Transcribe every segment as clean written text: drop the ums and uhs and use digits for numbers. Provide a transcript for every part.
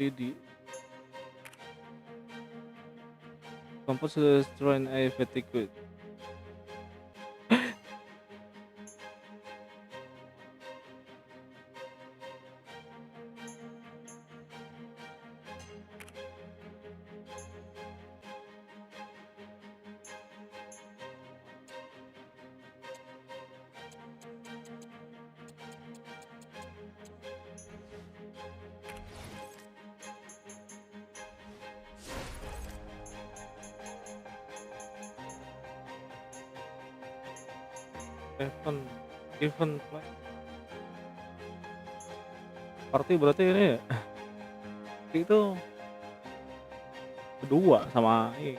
Di composers train a fatigue. Event play. Party berarti ini ya. Itu kedua sama ini.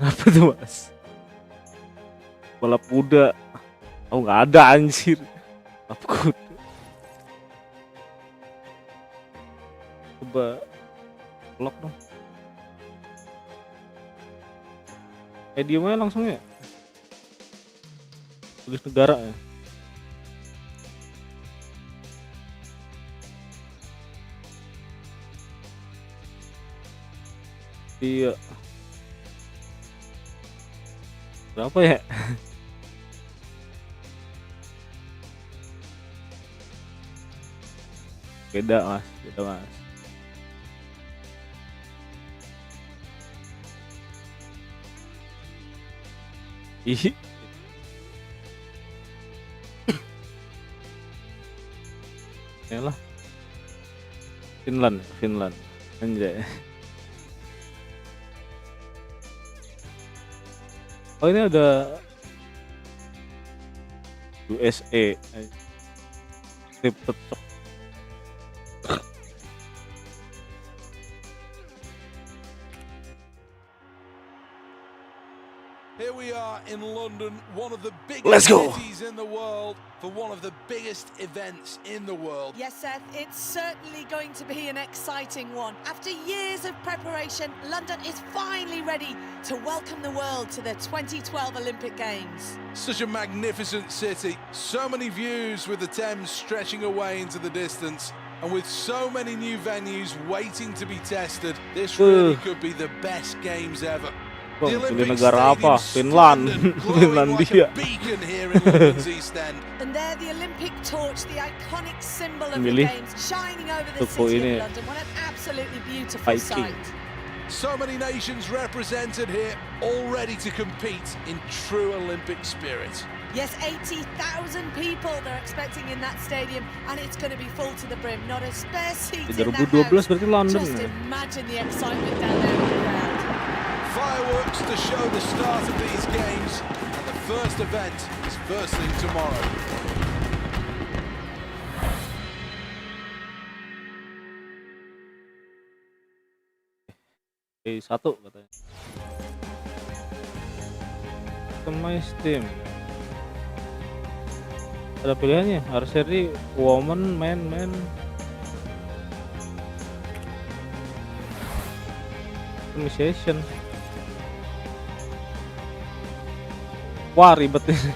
Apa tuh mas? Balap kuda. Oh nggak ada anjir. Balap kuda. Coba lock dong. Diamnya langsung ya. Tulis negara ya. Iya. Berapa ya? Beda mas. Ih. Yalah. Finland anjay. Oh ini ada USA Scripted Shock. Here we are in London, one of the Let's biggest go. cities in the world, for one of the biggest events in the world. Yes, Seth, it's certainly going to be an exciting one. After years of preparation, London is finally ready to welcome the world to the 2012 Olympic Games. Such a magnificent city, so many views with the Thames stretching away into the distance. And with so many new venues waiting to be tested, this really could be the best games ever. Bang, pilih negara apa? Finland. Finlandia. And there the Olympic torch, the iconic symbol of the Milih games, shining over the toko city ini of London. What an absolutely beautiful Viking. sight. So many nations represented here, all ready to compete in true Olympic spirit. Yes, 80,000 people they're expecting in that stadium, and it's going to be full to the brim. Not a spare seat in that 2012 house. berarti London. Just imagine the excitement down there in the crowd. Fireworks to show the start of these games, and the first event is first thing tomorrow. Satu katanya. Customize team. Ada pilihannya, archery, woman, man. Customization. Wah ribet ini.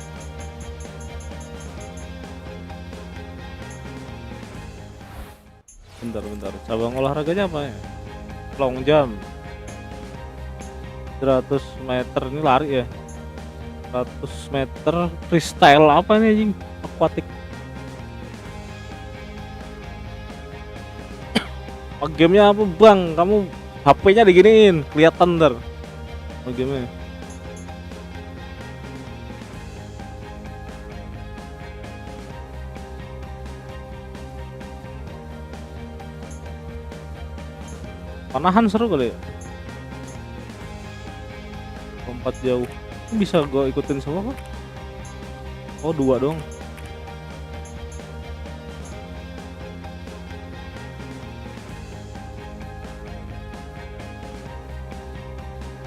Bentar. Cabang olahraganya apa ya? Long jump. 100 meter ini lari ya. 100 meter freestyle apa nih anjing? Aquatic. Gamenya apa bang? Kamu HP-nya diginiin, kelihatan ntar. Gamenya. Panahan seru kali ya. Lompat jauh. Bisa gue ikutin semua kok. Oh 2 dong.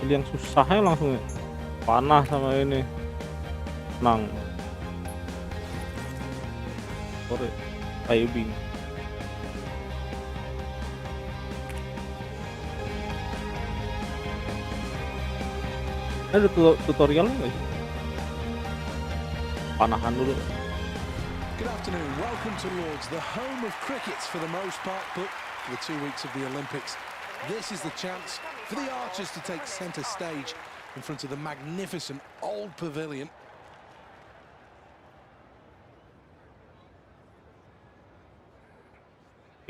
Pilih yang susahnya langsung ya. Panah sama ini. Tenang. Sorry. Timing. Ada tutorialnya nggak sih? Panahan dulu. Good afternoon, welcome to Lords, the home of crickets for the most part, but for the 2 weeks of the Olympics, this is the chance for the archers to take centre stage in front of the magnificent old pavilion.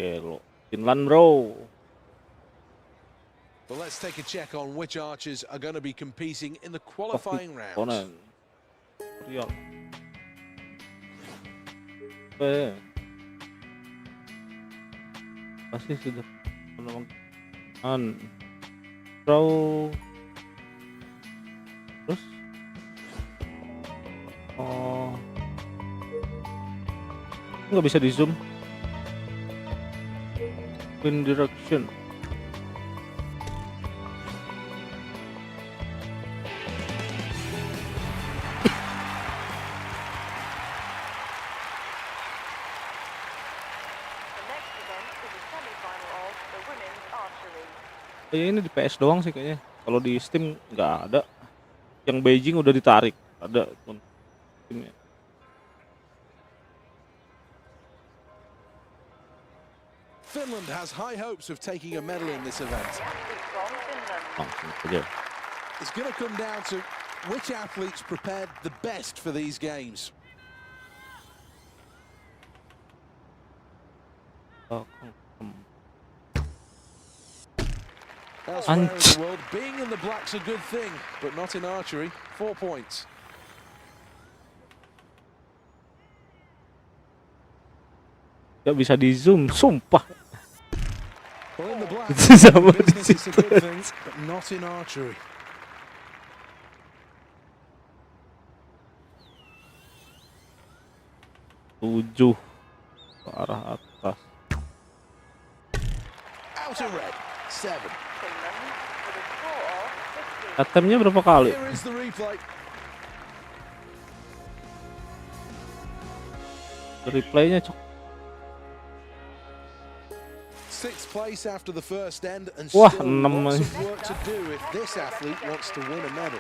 Oke lo, Finland bro. Well, let's take a check on which archers are going to be competing in the qualifying rounds. Tutorial. Pasti sudah menemukan throw terus nggak bisa di zoom wind direction. Ya ini di PS doang sih kayaknya. Kalau di Steam nggak ada. Yang Beijing udah ditarik. Ada Steamnya. Finland has high hopes of taking a medal in this event. Langsung aja. It's going to come down to which athletes prepared the best for these games. Elsewhere in the world, being in the black's a good thing, but not in archery. 4 points. Gak bisa di zoom, sumpah. Well, in the black, Sama di business is a situ. good thing, but not in archery. Tujuh ke arah atas. Outer red, 7. Attemnya berapa kali? Here is the replay. Replaynya cok. 6th place after the first end, and Wah, still 6 lots aja. of work to do if this athlete wants to win a medal.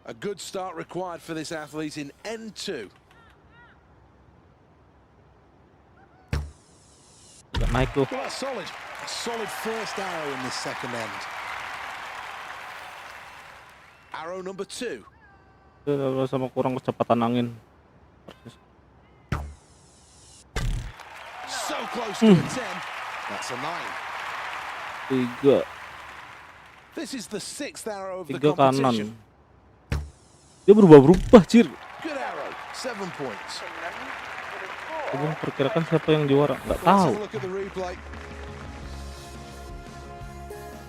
A good start required for this athlete in N2. Gak naik tuh. Well, that's solid. A solid first arrow in this second end. Arrow number 2. Sama kurang kecepatan angin. So close to a 10. That's a 9. 3 This is the 6th arrow of the kanan. competition. Dia berubah-berubah, Cir. Good arrow, 7 points. Kamu perkirakan siapa yang juara? Nggak Let's tahu. have a look at the replay.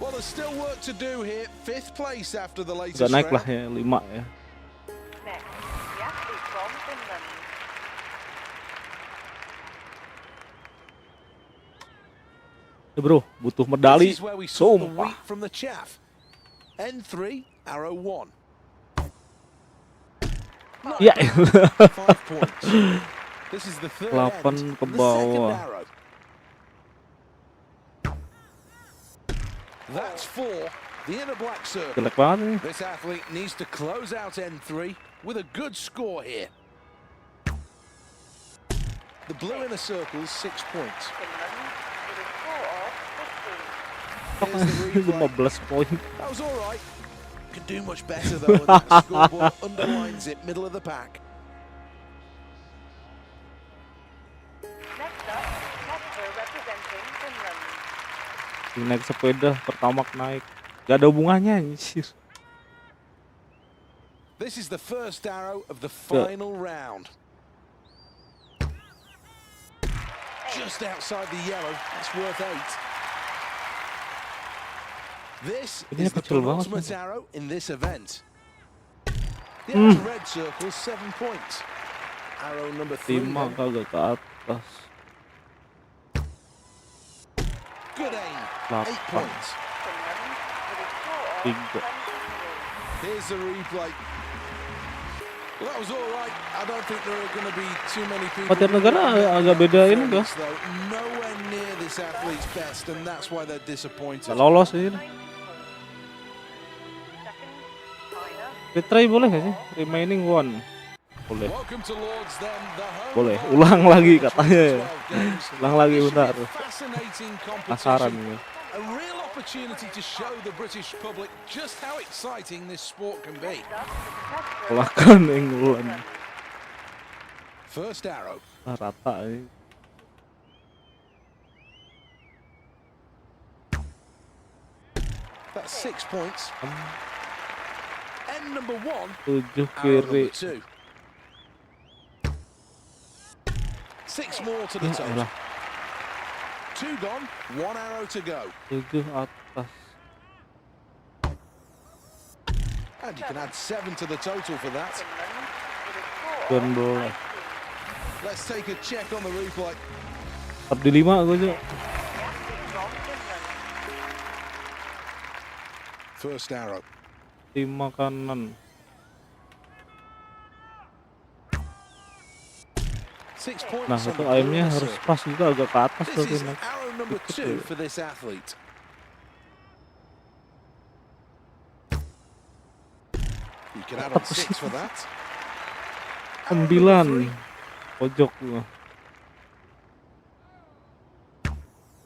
Well, there's still work to do here. 5th place after the latest Nggak naik lah round. ya, 5 ya. Ya bro, butuh medali. This is where we saw the Sumpah. wheat from the chaff. N3, arrow 1. Ya, 5 points. This is the third 8 end, ke the second bawah. arrow. That's 4. The inner black circle. Jelek banget nih. This athlete needs to close out N3 with a good score here. The blue inner circle is 6 points. Here's the replay. 15 poin. That was all right. Could do much better though, and that scoreboard underlines it, middle of the pack. naik sepeda, pertamax naik. Gak ada hubungannya anjir. This is the first arrow of the final round. Just outside the yellow, that's worth 8. This Ini is the kecil banget, penultimate arrow in this event. The outer red circle, 7 points. Arrow number 3. 5 kagak ke atas. Good aim. 8 8 points. 3. Here's the replay. Well, that was all right. I don't think there are going to be too many people. Tiap negara agak beda ini kah? Nowhere near this athlete's best, and that's why they're disappointed. Gak lolos ini. Retry boleh gak sih? Remaining 1. Boleh. Welcome to Lords, then, the home Boleh. of Ulang lagi katanya ya. 2012 games. Ulang lagi bentar. Fascinating Penasaran competition. gue. A real opportunity to show the British public just how exciting this sport can be. Kalahkan England. First arrow. Rata ini. That's 6 points. End number 1. 7 Arrow kiri. number 2. 6 more to the Ya total. elah. 2 gone, 1 arrow to go. 7 atas. And you can add 7 to the total for that. 19. Let's take a check on the replay. Tetap di 5 gue aja. First arrow. 5 kanan. 6 points. Nah on itu the aimnya blue harus circle. pas juga, agak ke atas tuh. This is arrow number 2 for this athlete. You can add on 6 for that. 9. Pojok gua.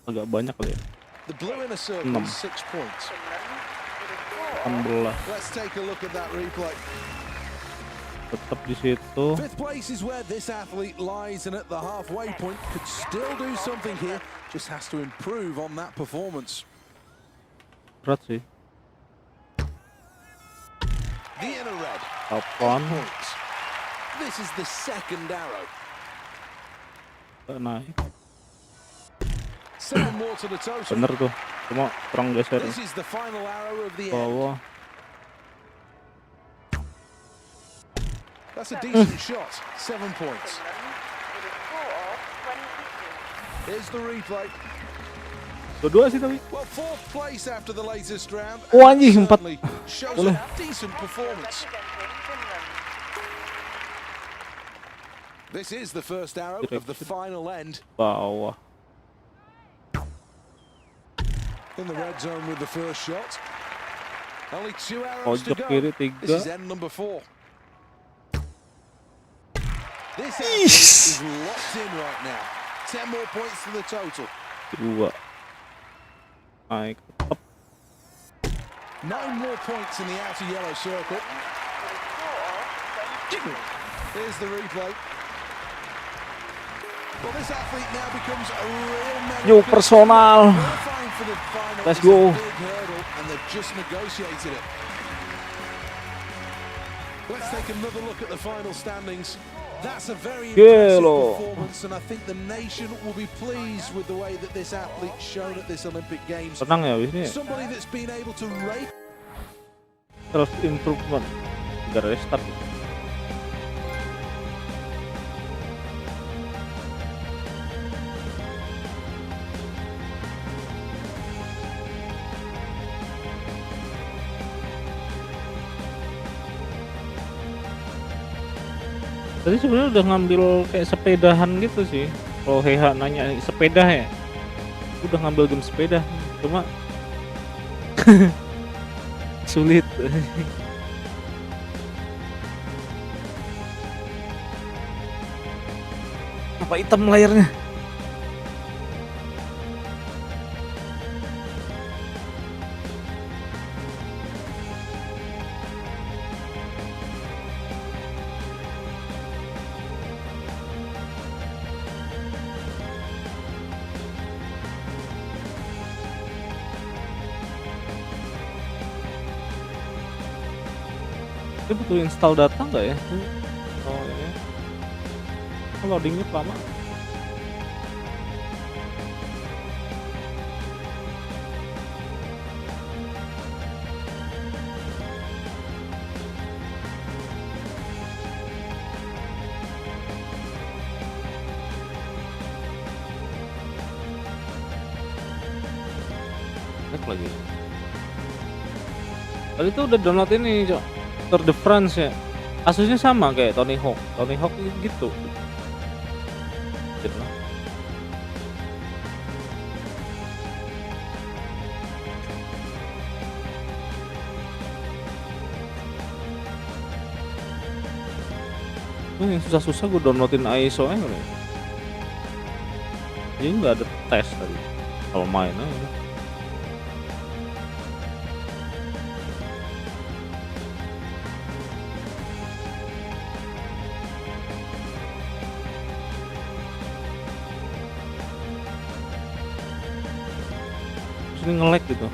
Agak banyak kali ya. The blue in a circle, 6 points. 18. Let's take a look at that replay. Tetap di situ. 5th place is where this athlete lies, and at the halfway point could still do something here. Just has to improve on that performance. Berat sih. The inner red, 8 8. points. This is the second arrow. Gak naik. 7 more to the total. Bener tuh. Cuma kurang geser This is the final arrow of the end. bawah. That's a decent shot. 7 points. Here's the replay. Dua-dua sih tapi. Well, 4th place after the latest round. Oh, anjing, 4. Certainly shows Boleh. a decent performance. This is the first arrow of the final end. Bawah. In the red zone with the first shot. Only 2 arrows to Pojok go. kiri This is 3. end number 4. This athlete is locked in right now. 10 more points to the total. 2. Naik tetap. 9 more points in the outer yellow circle. Here's the replay. Well, this athlete now becomes a real Yo medal. personal. Qualifying for the final Let's is a go. big hurdle, and they've just negotiated it. Let's take another look at the final standings. That's a very impressive Gelo. performance, and I think the nation will be pleased with the way that this athlete's shown at this Olympic Games. Tenang ya abis ini. Somebody that's been able to rate. Terus improvement. 3 restart. Tadi sebenarnya udah ngambil kayak sepedahan gitu sih. Kalau Heha nanya sepeda ya, udah ngambil game sepeda, cuma sulit. Apa hitam layarnya? Dia butuh install data nggak ya? Oh ini loadingnya lama. Cek lagi. Tadi tuh udah download ini, Cok. Tour de France ya. Kasusnya sama kayak Tony Hawk. Tony Hawk gitu. Gitu. Yang susah-susah gue downloadin ISO-nya kali ya. Jadi nggak ada tes tadi. Kalau main aja. Terus ini nge-lag gitu.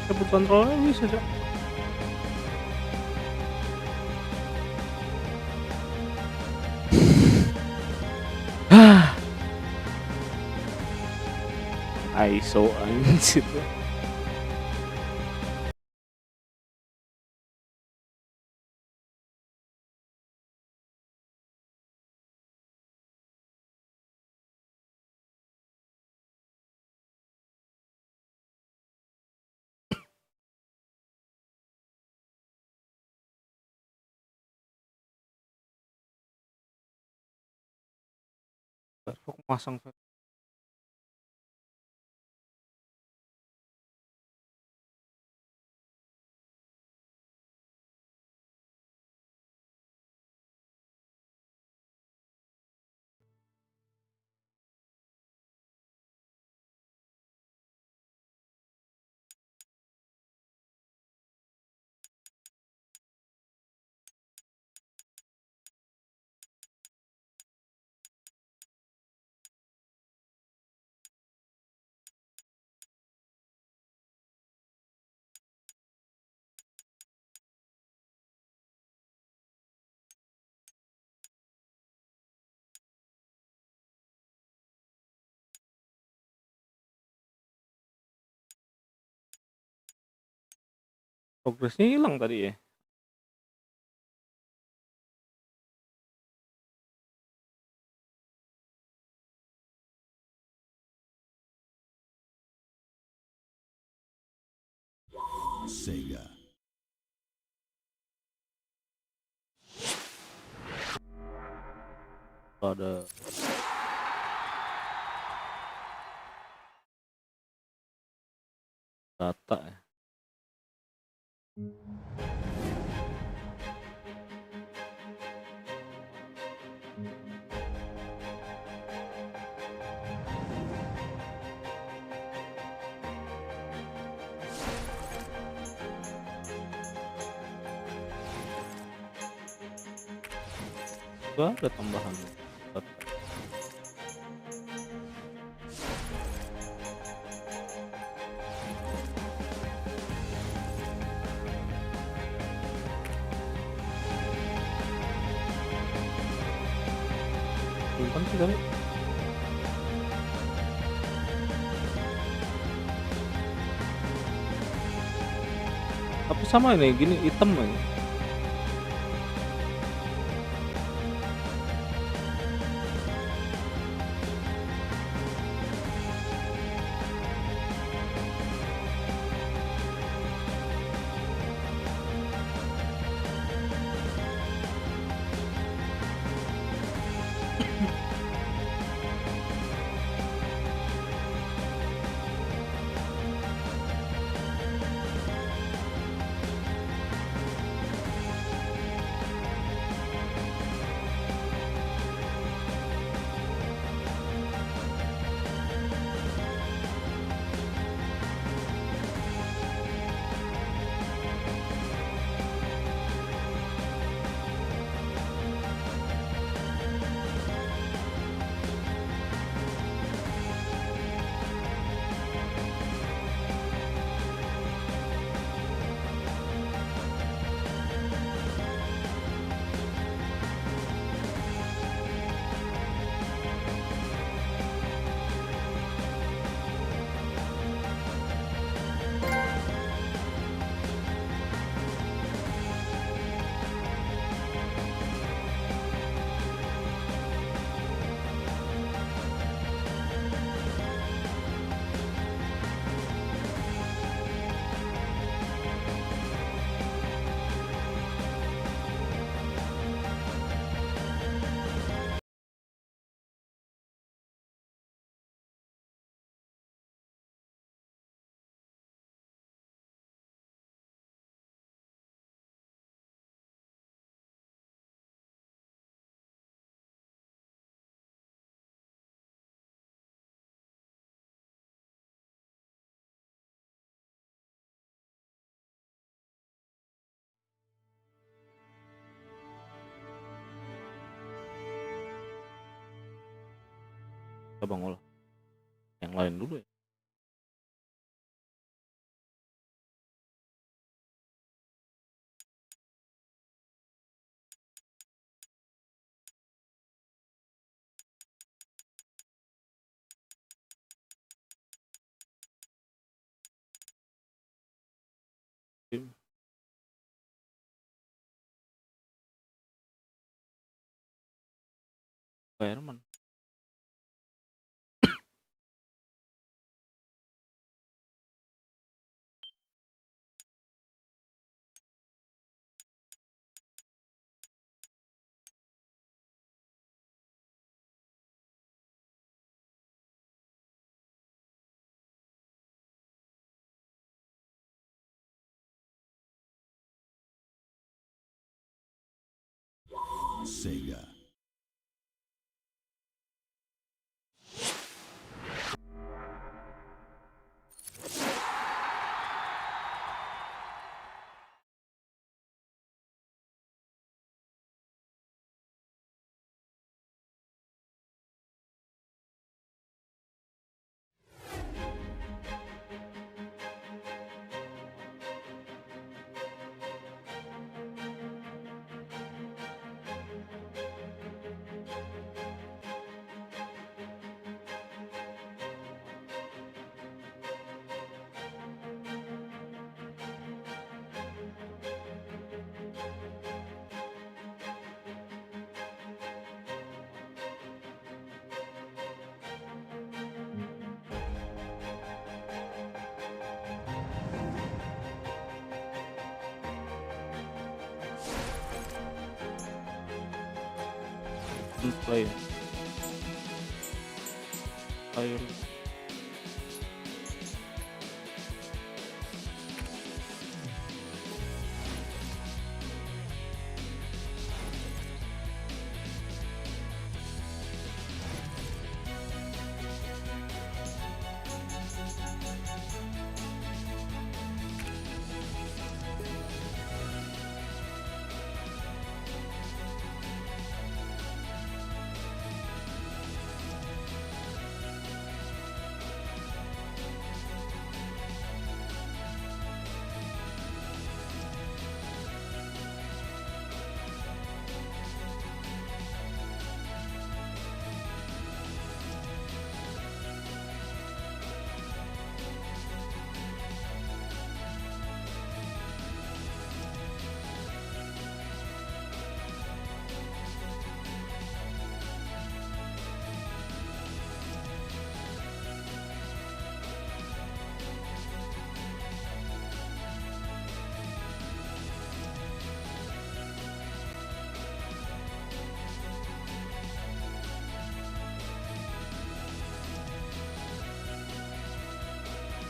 Cabut kontrolnya bisa, Cok. ISO anjir. Baru masang progresnya hilang tadi ya. Sega. Ada data ya. Gak ada tambahan data. Simpan sih kali. Tapi sama ini gini hitam aja. cabang olah yang lain dulu ya. Herman. Sega. Play ayo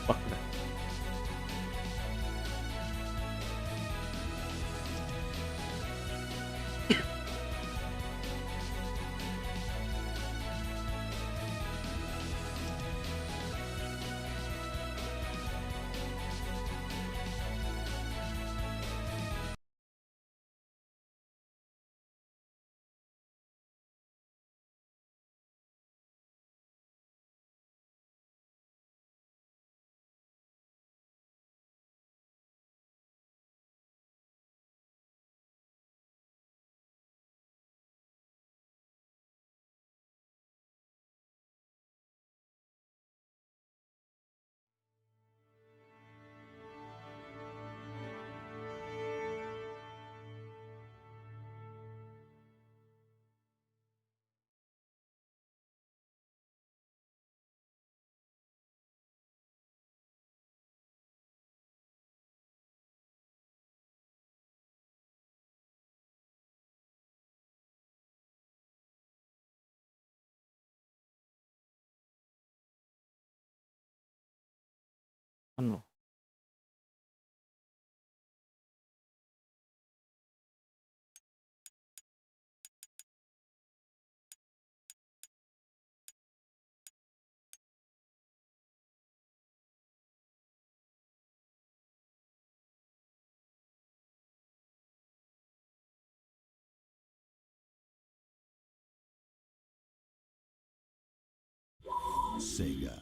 pak dah. Anu Sega.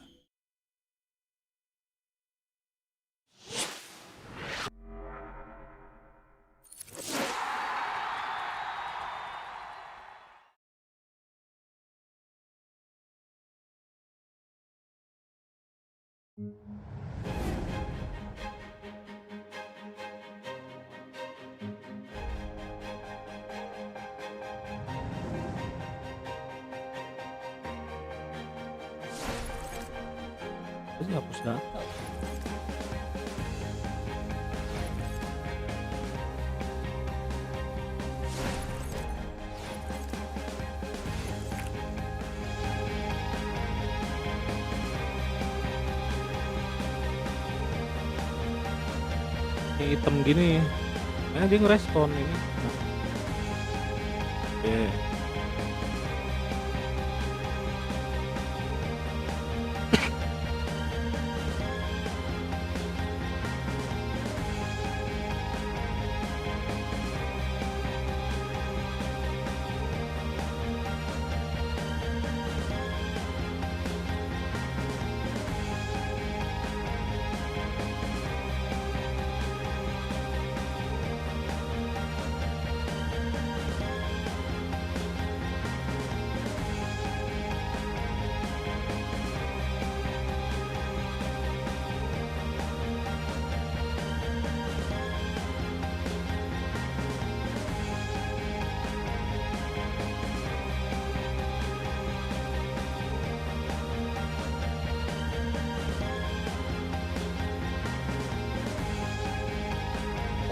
Terus hapus data. Ini hitam gini, dia ngerespon ini. Nah, oke.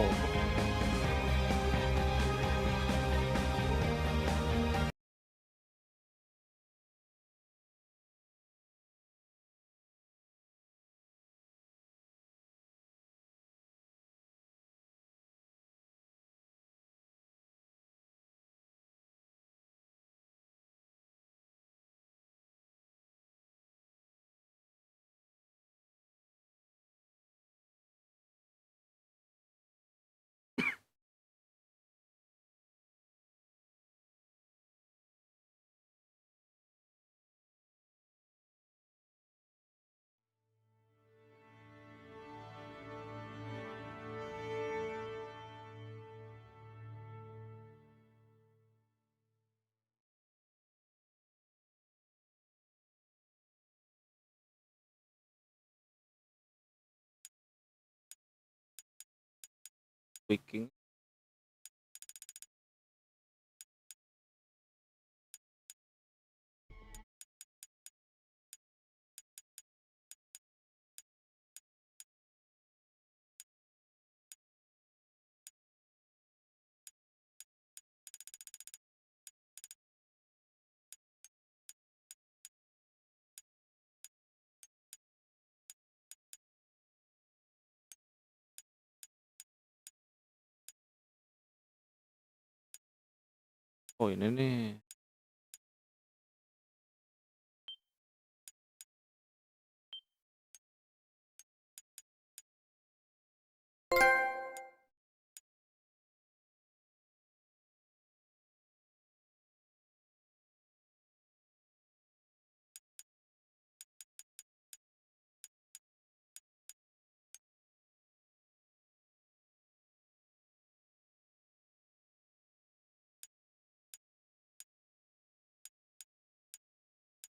Oh, bikin. Oh, ini nih.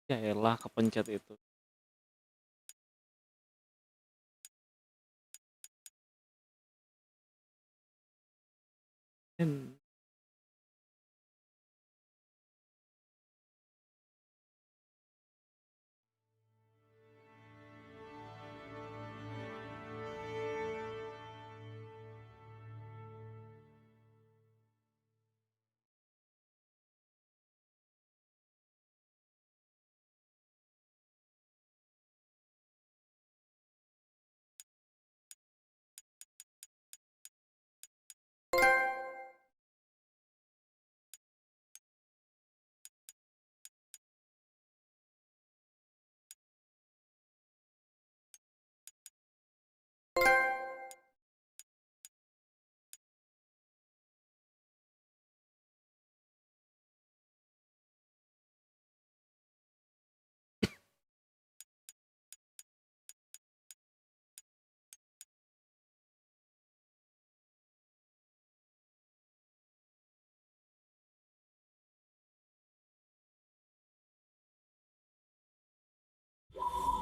Ya elah, kepencet itu. Dan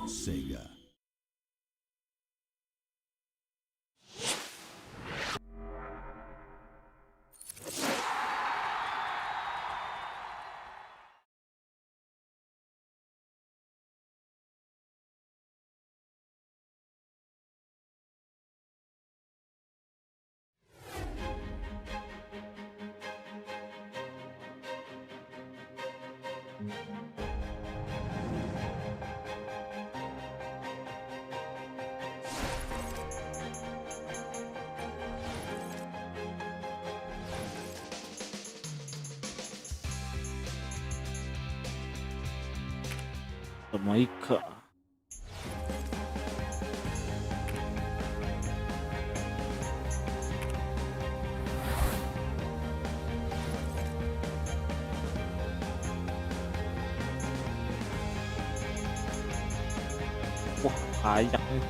Sega. Jamaika. Wah, kayak nih.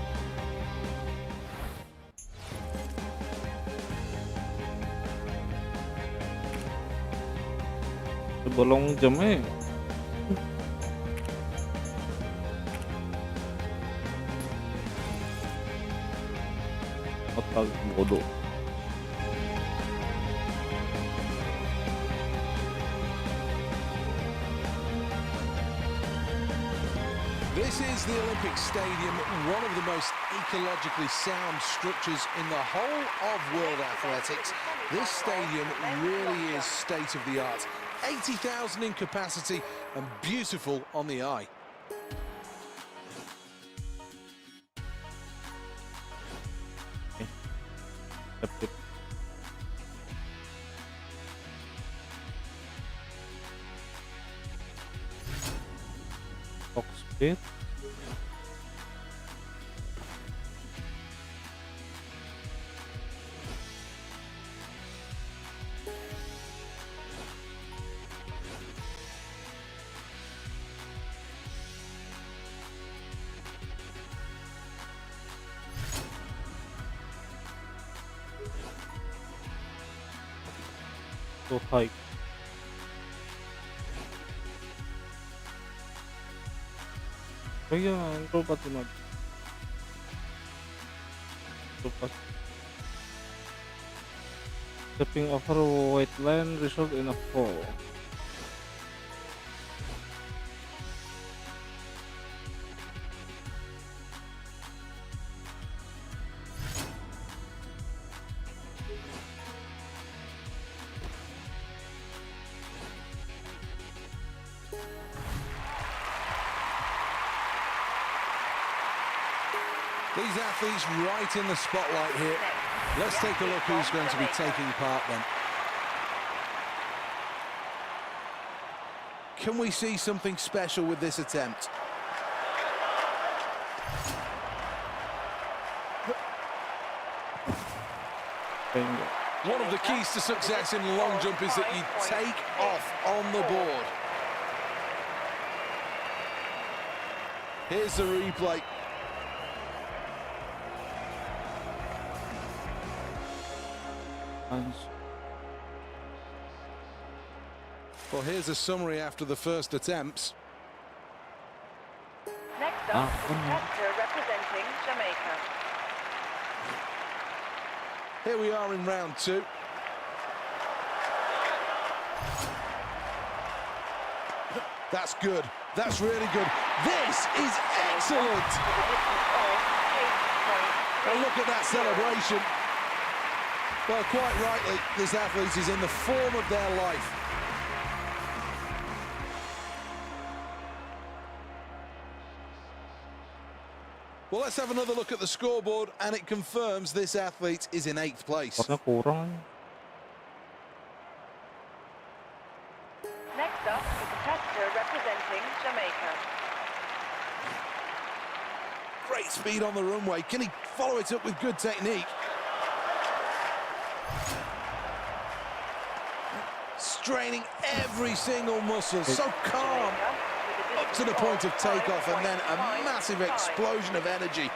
Bolong jamnya otak bodoh. This is the Olympic Stadium, one of the most ecologically sound structures in the whole of world athletics. This stadium really is state of the art. 80,000 in capacity and beautiful on the eye. Fox speed. So high. Oh iya, lupa tuh Mas. Lupa. Stepping over white line result in a fall. These athletes right in the spotlight here. Let's take a look who's going to be taking part then. Can we see something special with this attempt? One of the keys to success in long jump is that you take off on the board. Here's the replay. Well, here's a summary after the first attempts. Next up, actor representing Jamaica. Here we are in round two. That's good. That's really good. This is excellent. And look at that celebration. Well, quite rightly, this athlete is in the form of their life. Well, let's have another look at the scoreboard, and it confirms this athlete is in 8th place. Karena kurang. Next up, the competitor representing Jamaica. Great speed on the runway. Can he follow it up with good technique? Straining every single muscle, so calm, up to the point of takeoff, and then a massive explosion of energy.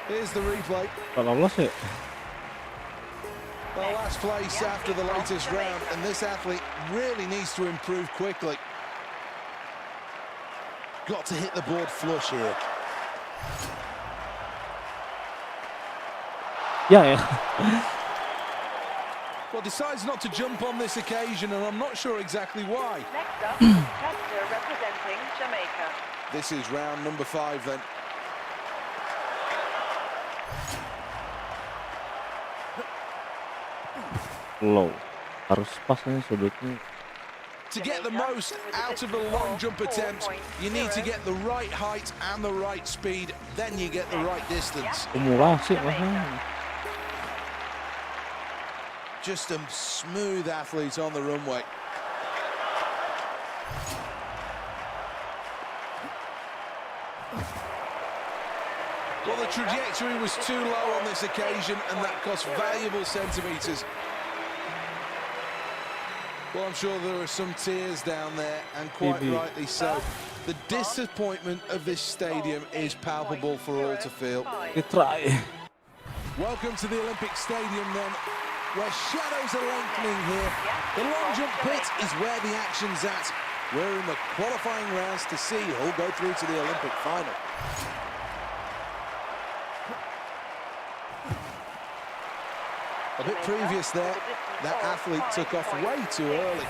Here's the replay. Kalau lolos ya. Well, last place after the latest round, and this athlete really needs to improve quickly. got to hit the board flush here. Ya ya. Well, decides not to jump on this occasion, and I'm not sure exactly why. Next up, competitor representing Jamaica. This is round number 5 then. Low. Harus pas nih sudutnya. To get the most out of a long jump attempt, you need to get the right height and the right speed, then you get the right distance. Kumulasi lah. Just a smooth athlete on the runway. Well, the trajectory was too low on this occasion, and that cost valuable centimetres. Well, I'm sure there are some tears down there, and quite rightly so. The disappointment of this stadium is palpable for all to feel. Kita try. Welcome to the Olympic Stadium then, where shadows are lengthening here. The long jump pit is where the action's at. We're in the qualifying rounds to see who'll go through to the Olympic final. A bit previous there, that athlete took off way too early.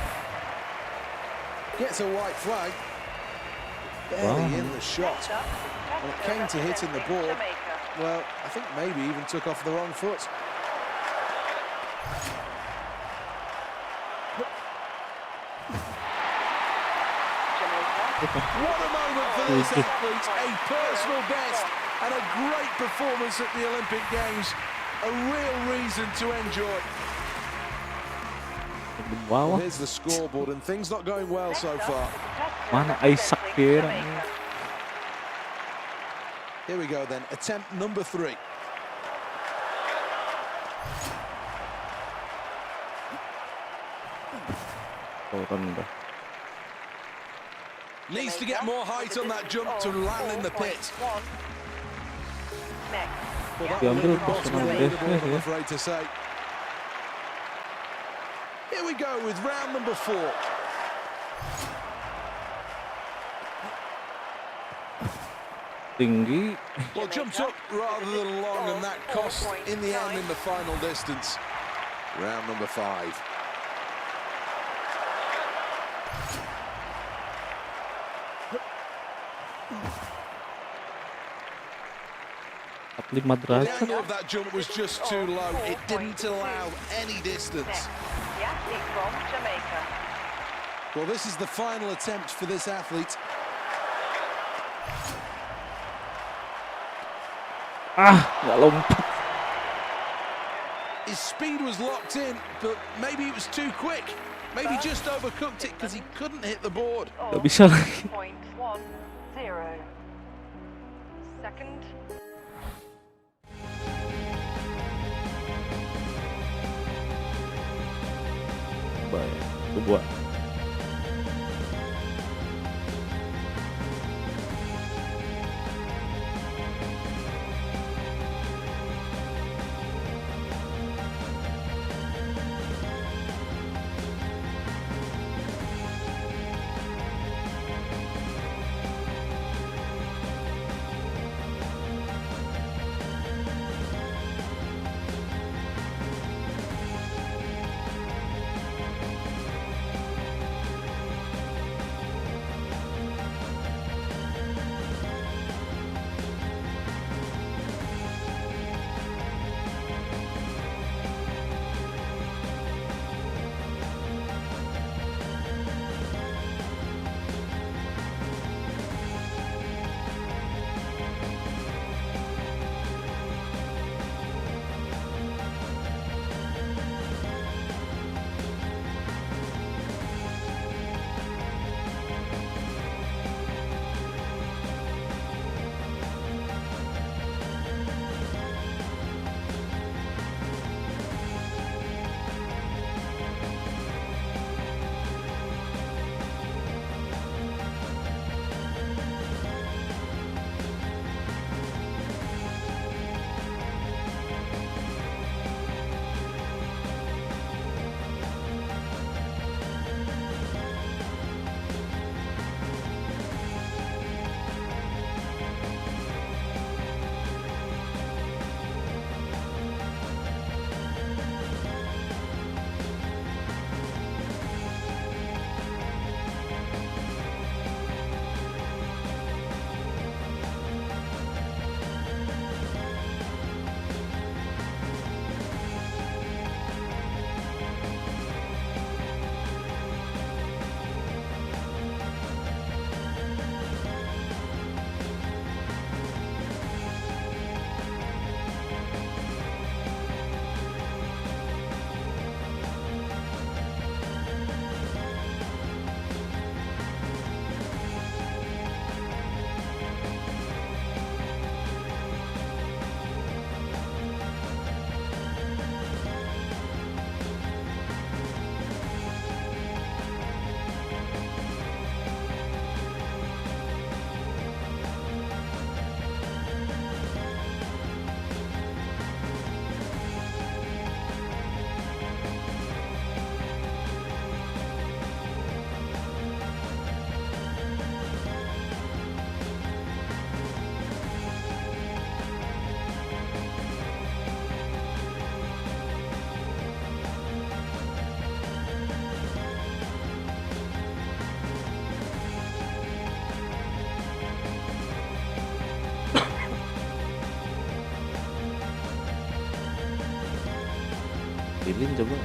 Gets a white flag, barely in the shot. When it came to hitting the board, well, I think maybe even took off the wrong foot. What a moment for this athlete, a personal best and a great performance at the Olympic Games. A real reason to enjoy. Wow. Here's the scoreboard and things not going well so far. Mana Isaac dia. Here we go then, attempt number 3. Rendah. Needs to get more height on that jump to land in the pit. Well, that Diambil would terus be dengan available, Desnya I'm ya. afraid to say. Here we go with round number 4. Tinggi. Well, jumped up rather than long, and that cost in the end in the final distance. Round number 5. Atlet The madrasah. angle of that jump was just too low. It didn't allow any distance. The athlete from Jamaica. Well, this is the final attempt for this athlete. Nggak lompat. His speed was locked in, but maybe it was too quick. Maybe just overcooked it because he couldn't hit the board. Nggak bisa lagi. 0.10. Second. Baik. Buat. bikin coba.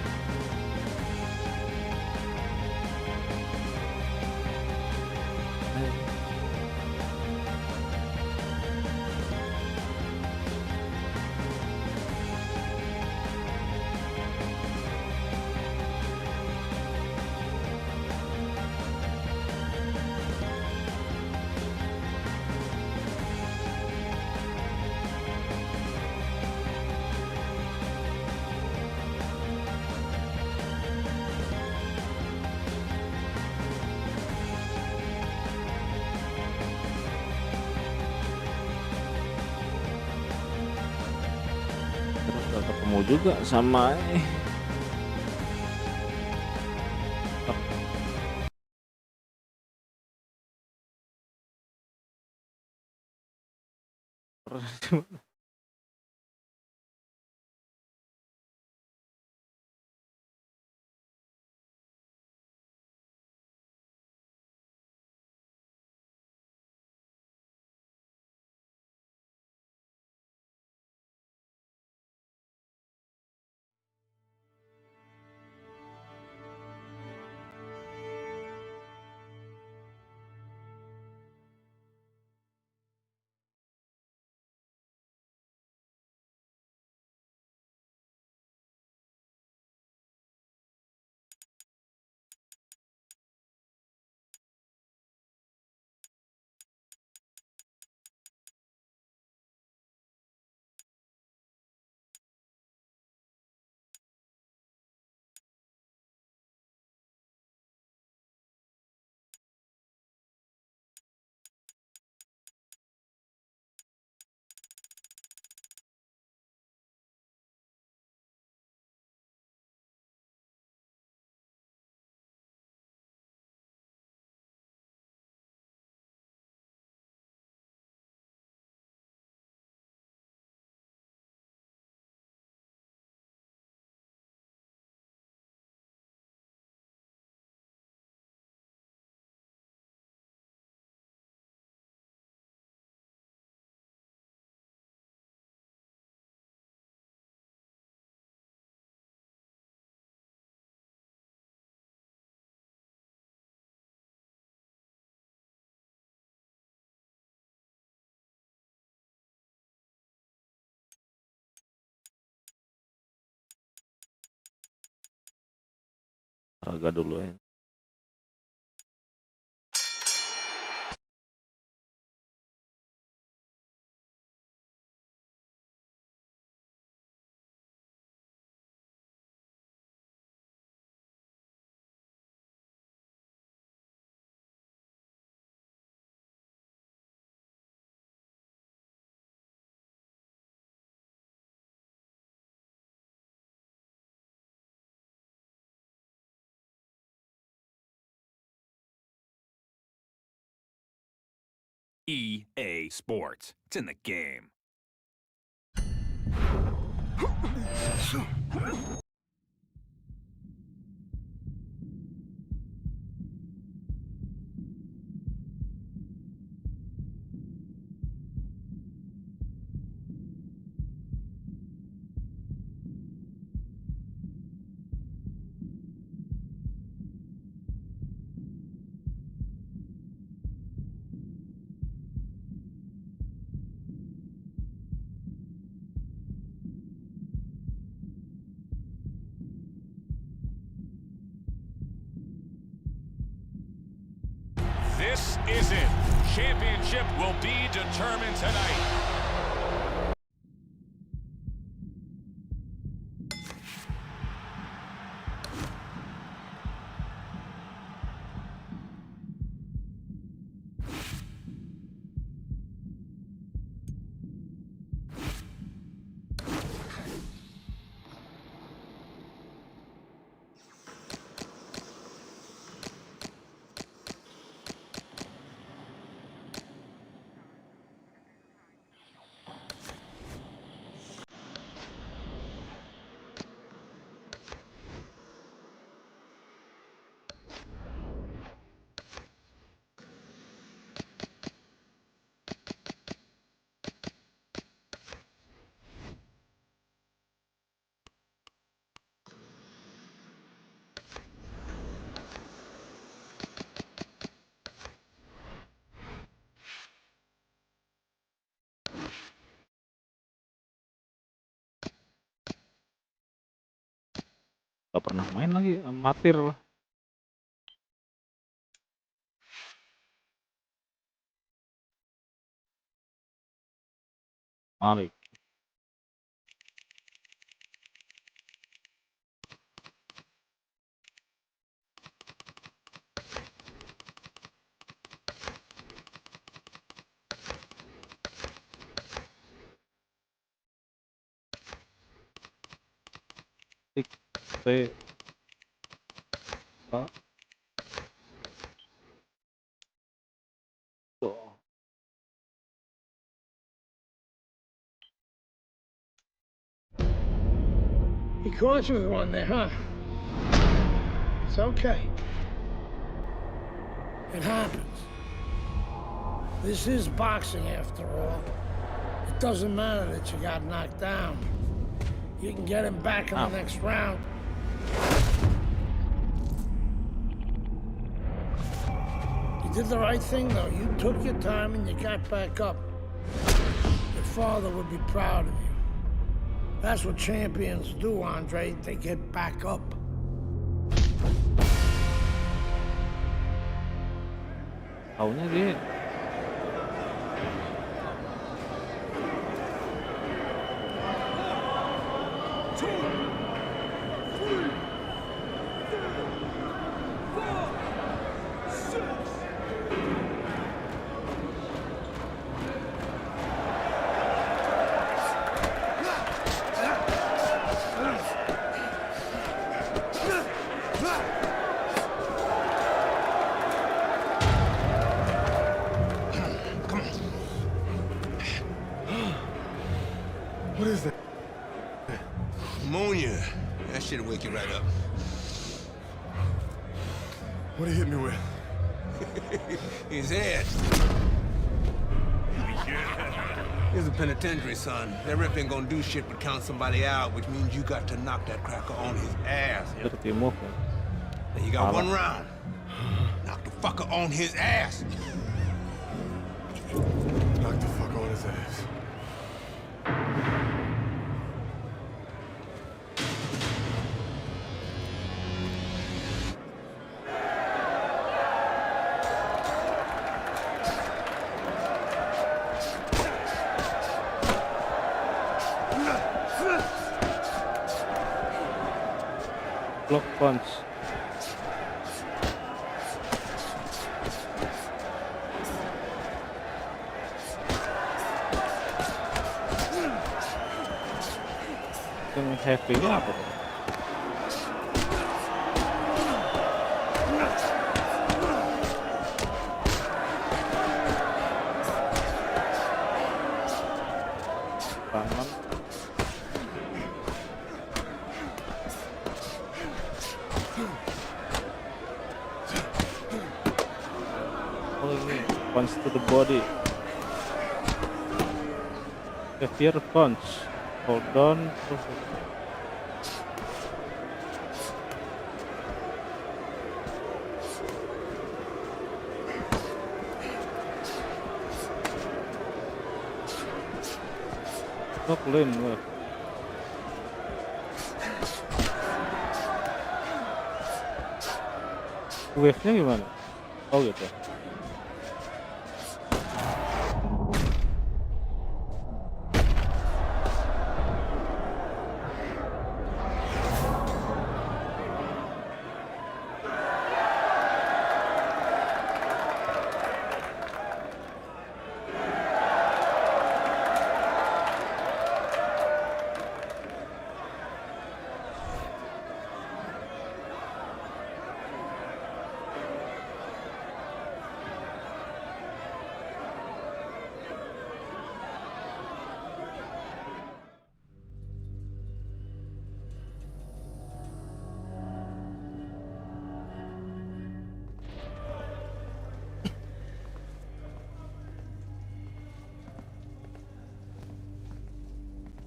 Gak ketemu juga sama Olahraga dulu ya. EA Sports. It's in the game. This is it. Championship will be determined tonight. nggak pernah main lagi, amatir lah. Mari. Tik, T, A. Tuh. He caught you with one there, huh? It's okay. It happens. This is boxing after all. It doesn't matter that you got knocked down. You can get him back in the next round. You did the right thing, though. You took your time and you got back up. Your father would be proud of you. That's what champions do, Andre. They get back up. Taunya dia What is that? Ammonia. That shit'll wake you right up. What did he hit me with? His head. Here's a penitentiary, son. That rip ain't gonna do shit but count somebody out, which means you got to knock that cracker on his ass. seperti move. Then you got one round. Knock the fucker on his ass. Knock the fuck on his ass. Block punch. Yang heavy-nya apa tuh? Tangan. Oh ini punch to the body. Severe punch. Hold on. Knock lane wave. Wave-nya gimana? Oh gitu.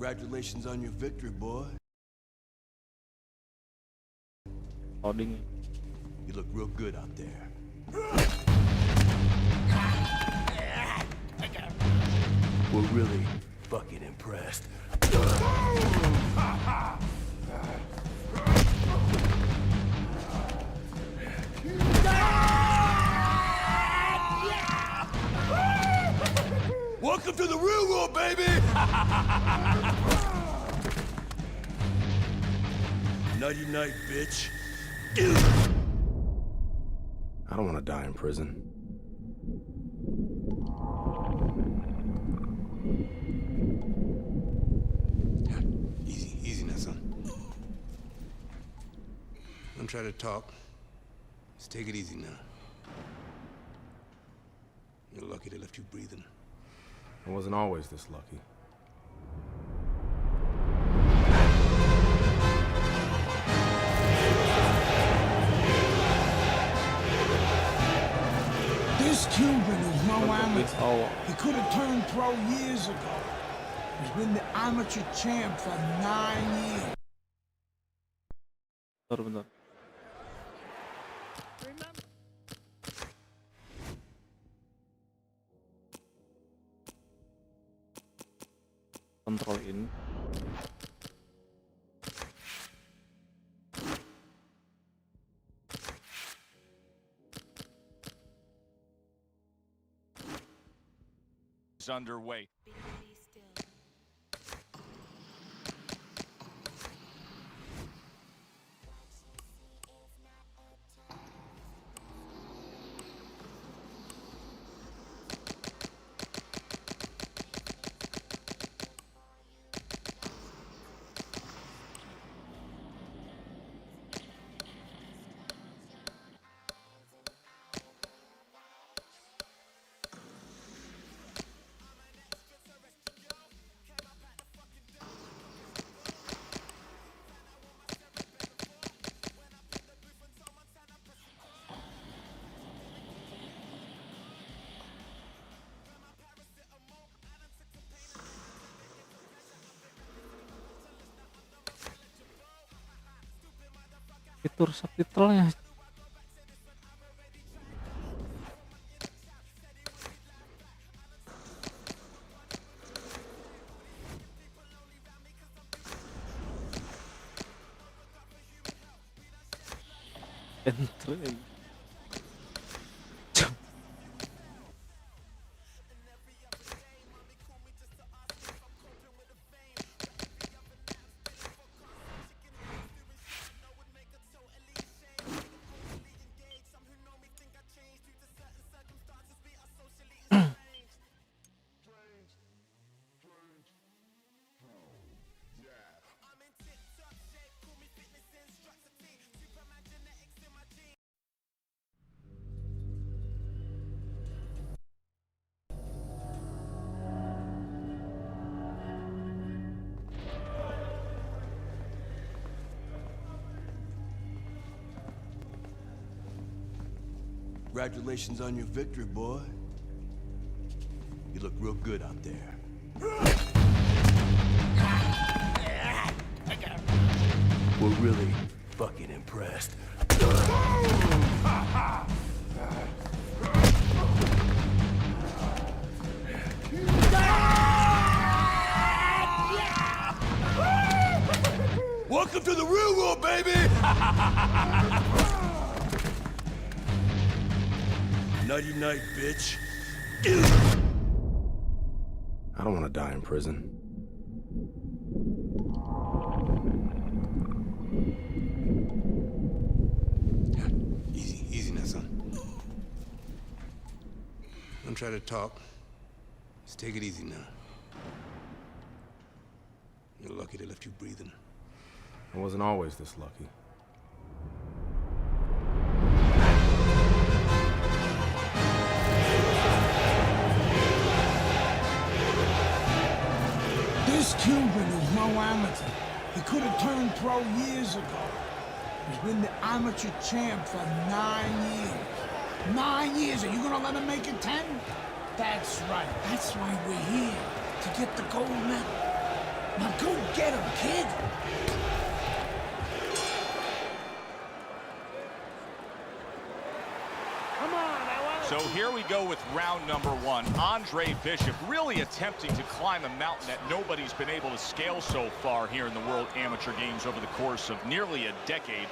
Congratulations on your victory, boy. Loading. You look real good out there. We're really fucking impressed. Welcome to the real world, baby! Nighty night, bitch. I don't want to die in prison. Easy now, son. Don't try to talk. Just take it easy now. You're lucky they left you breathing. I wasn't always this lucky. This Cuban is no amateur. He could have turned pro years ago. He's been the amateur champ for 9 years. Bentar. Kontrol ini. Is underway. Fitur subtitlenya. Enter. Congratulations on your victory, boy. You look real good out there. We're really fucking impressed. Welcome to the real world, baby! Nighty night, bitch. I don't want to die in prison. Easy now, son. Don't try to talk. Just take it easy now. You're lucky they left you breathing. I wasn't always this lucky. This Cuban is no amateur. He could have turned pro years ago. He's been the amateur champ for 9 years. 9 years? Are you gonna let him make it 10? That's right. That's why we're here. To get the gold medal. Now go get him, kid! So here we go with round number one. Andre Bishop really attempting to climb a mountain that nobody's been able to scale so far here in the World Amateur Games over the course of nearly a decade.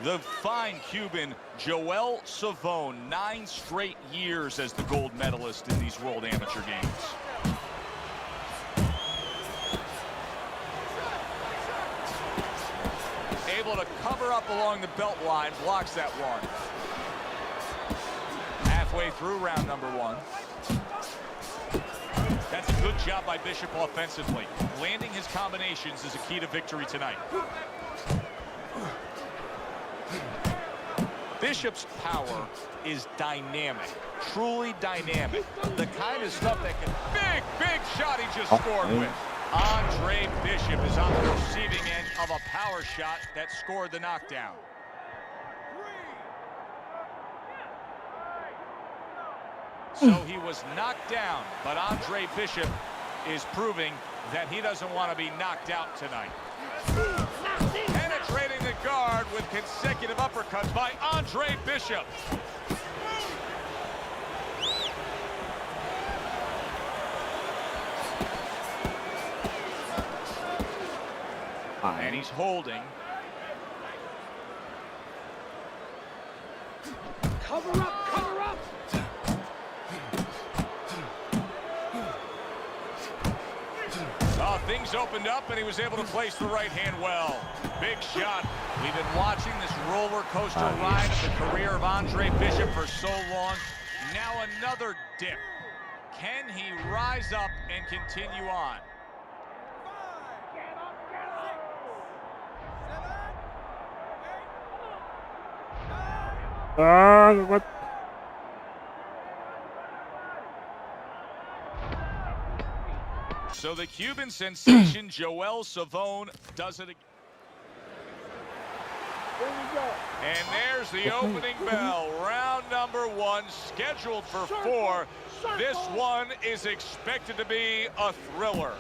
The fine Cuban Joel Savone, 9 straight years as the gold medalist in these World Amateur Games. able to cover up along the belt line, blocks that one. Halfway through round number 1. That's a good job by Bishop offensively. Landing his combinations is a key to victory tonight. Bishop's power is dynamic, truly dynamic. The kind of stuff that can... Big shot he just scored with. Andre Bishop is on the receiving end of a power shot that scored the knockdown. So he was knocked down, but Andre Bishop is proving that he doesn't want to be knocked out tonight. Penetrating the guard with consecutive uppercuts by Andre Bishop. And he's holding. Cover up, cover up! Things opened up, and he was able to place the right hand well. Big shot. We've been watching this roller coaster ride of the career of Andre Bishop for so long. Now another dip. Can he rise up and continue on? What? So the Cuban sensation Joel Savone does it again. And there's the opening bell. Round number 1 scheduled for 4. This one is expected to be a thriller.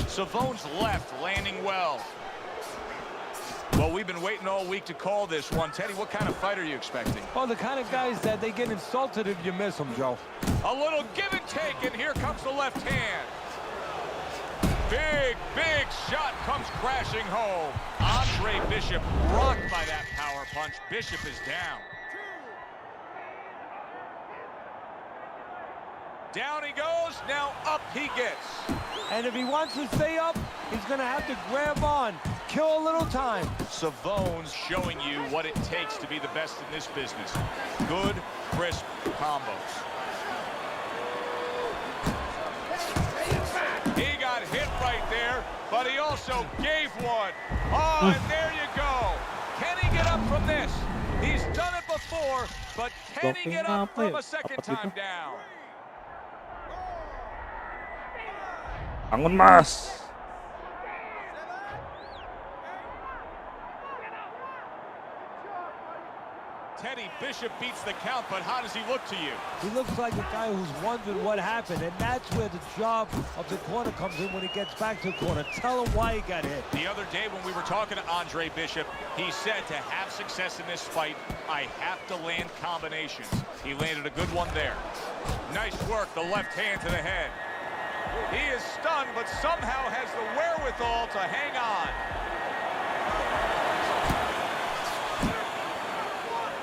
Savone's left landing well. Well, we've been waiting all week to call this one. Teddy, what kind of fight are you expecting? Well, the kind of guys that they get insulted if you miss them, Joe. A little give and take, and here comes the left hand. Big shot comes crashing home. Andre Bishop rocked by that power punch. Bishop is down. Down he goes, now up he gets. And if he wants to stay up, he's going to have to grab on, kill a little time. Savone's showing you what it takes to be the best in this business. Good, crisp combos. He got hit right there, but he also gave one. Oh, and there you go. Can he get up from this? He's done it before, but can he get up from a second time down? Bangun, Mas. Teddy, Bishop beats the count, but how does he look to you? He looks like a guy who's wondering what happened, and that's where the job of the corner comes in when he gets back to the corner. Tell him why he got hit. The other day when we were talking to Andre Bishop, he said to have success in this fight, I have to land combinations. He landed a good one there. Nice work, the left hand to the head. He is stunned, but somehow has the wherewithal to hang on.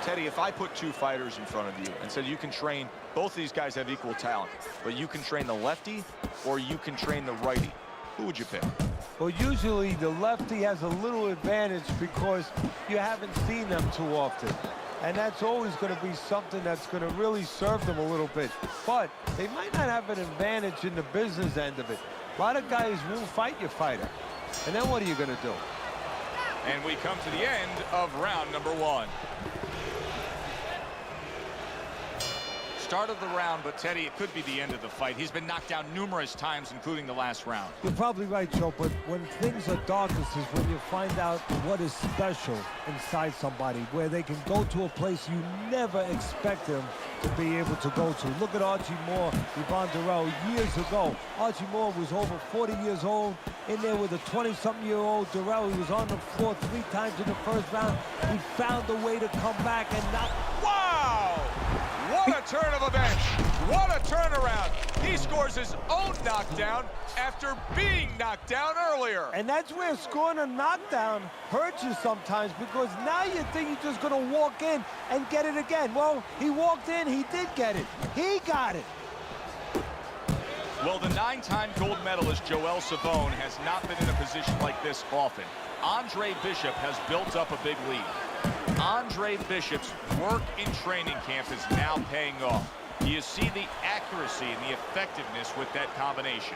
Teddy, if I put 2 fighters in front of you and said you can train, both of these guys have equal talent, but you can train the lefty or you can train the righty, who would you pick? Well, usually the lefty has a little advantage because you haven't seen them too often. And that's always going to be something that's going to really serve them a little bit. But they might not have an advantage in the business end of it. A lot of guys won't fight your fighter. And then what are you going to do? And we come to the end of round number 1. Start of the round, but Teddy, it could be the end of the fight. He's been knocked down numerous times, including the last round. You're probably right, Joe, but when things are darkest is when you find out what is special inside somebody, where they can go to a place you never expect them to be able to go to. Look at Archie Moore, Yvonne Durrell, years ago. Archie Moore was over 40 years old, in there with a 20-something-year-old Durrell. He was on the floor 3 times in the first round. He found a way to come back and knock. Wow! What a turn of events! What a turnaround! He scores his own knockdown after being knocked down earlier. And that's where scoring a knockdown hurts you sometimes, because now you think you're just going to walk in and get it again. Well, he walked in, he did get it. He got it. Well, the 9-time gold medalist Joel Savone has not been in a position like this often. Andre Bishop has built up a big lead. Andre Bishop's work in training camp is now paying off. You see the accuracy and the effectiveness with that combination.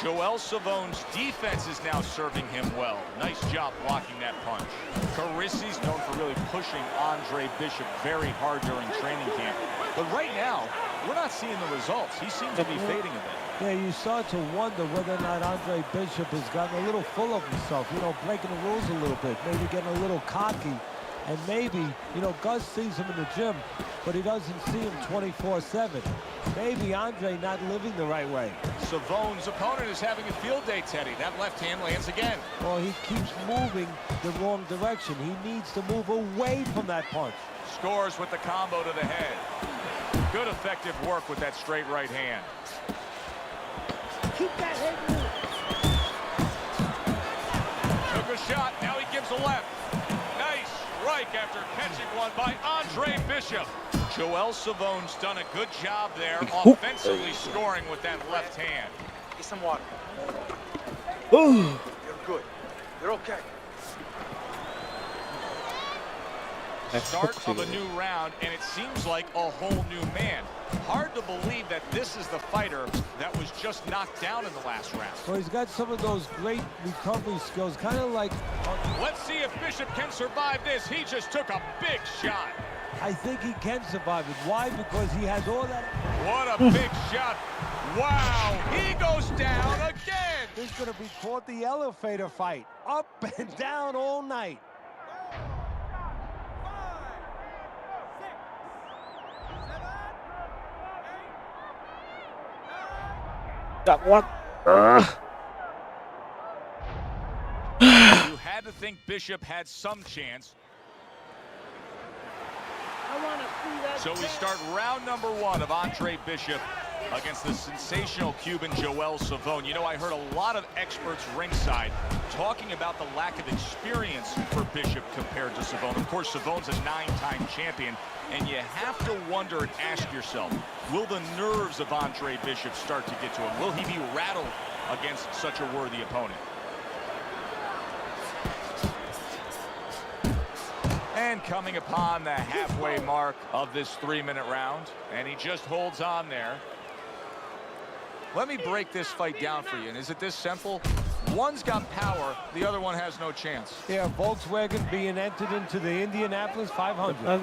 Joel Savon's defense is now serving him well. Nice job blocking that punch. Carissi's known for really pushing Andre Bishop very hard during training camp. But right now, we're not seeing the results. He seems to be fading a bit. Yeah, you start to wonder whether or not Andre Bishop has gotten a little full of himself, you know, breaking the rules a little bit, maybe getting a little cocky. And maybe, you know, Gus sees him in the gym, but he doesn't see him 24/7. Maybe Andre not living the right way. Savon's opponent is having a field day, Teddy. That left hand lands again. Well, he keeps moving the wrong direction. He needs to move away from that punch. Scores with the combo to the head. Good effective work with that straight right hand. Keep that head moving. Took a shot, now he gives a left. Nice strike after catching one by Andre Bishop. Joel Savon's done a good job there, offensively scoring with that left hand. Get some water. Ooh. You're good. You're okay. Start of a new round, and it seems like a whole new man. Hard to believe that this is the fighter that was just knocked down in the last round. Well, he's got some of those great recovery skills, kind of like... Let's see if Bishop can survive this. He just took a big shot. I think he can survive it. Why? Because he has all that... What a big shot. Wow, he goes down again. This is going to be called the elevator fight. Up and down all night. What? You had to think Bishop had some chance. So we start round number 1 of Andre Bishop against the sensational Cuban Joel Savon. You know, I heard a lot of experts ringside talking about the lack of experience for Bishop compared to Savon. Of course, Savon's a 9-time champion, and you have to wonder and ask yourself, will the nerves of Andre Bishop start to get to him? Will he be rattled against such a worthy opponent? And coming upon the halfway mark of this 3-minute round, and he just holds on there. Let me break this fight down for you. And is it this simple? One's got power, the other one has no chance. Yeah, Volkswagen being entered into the Indianapolis 500.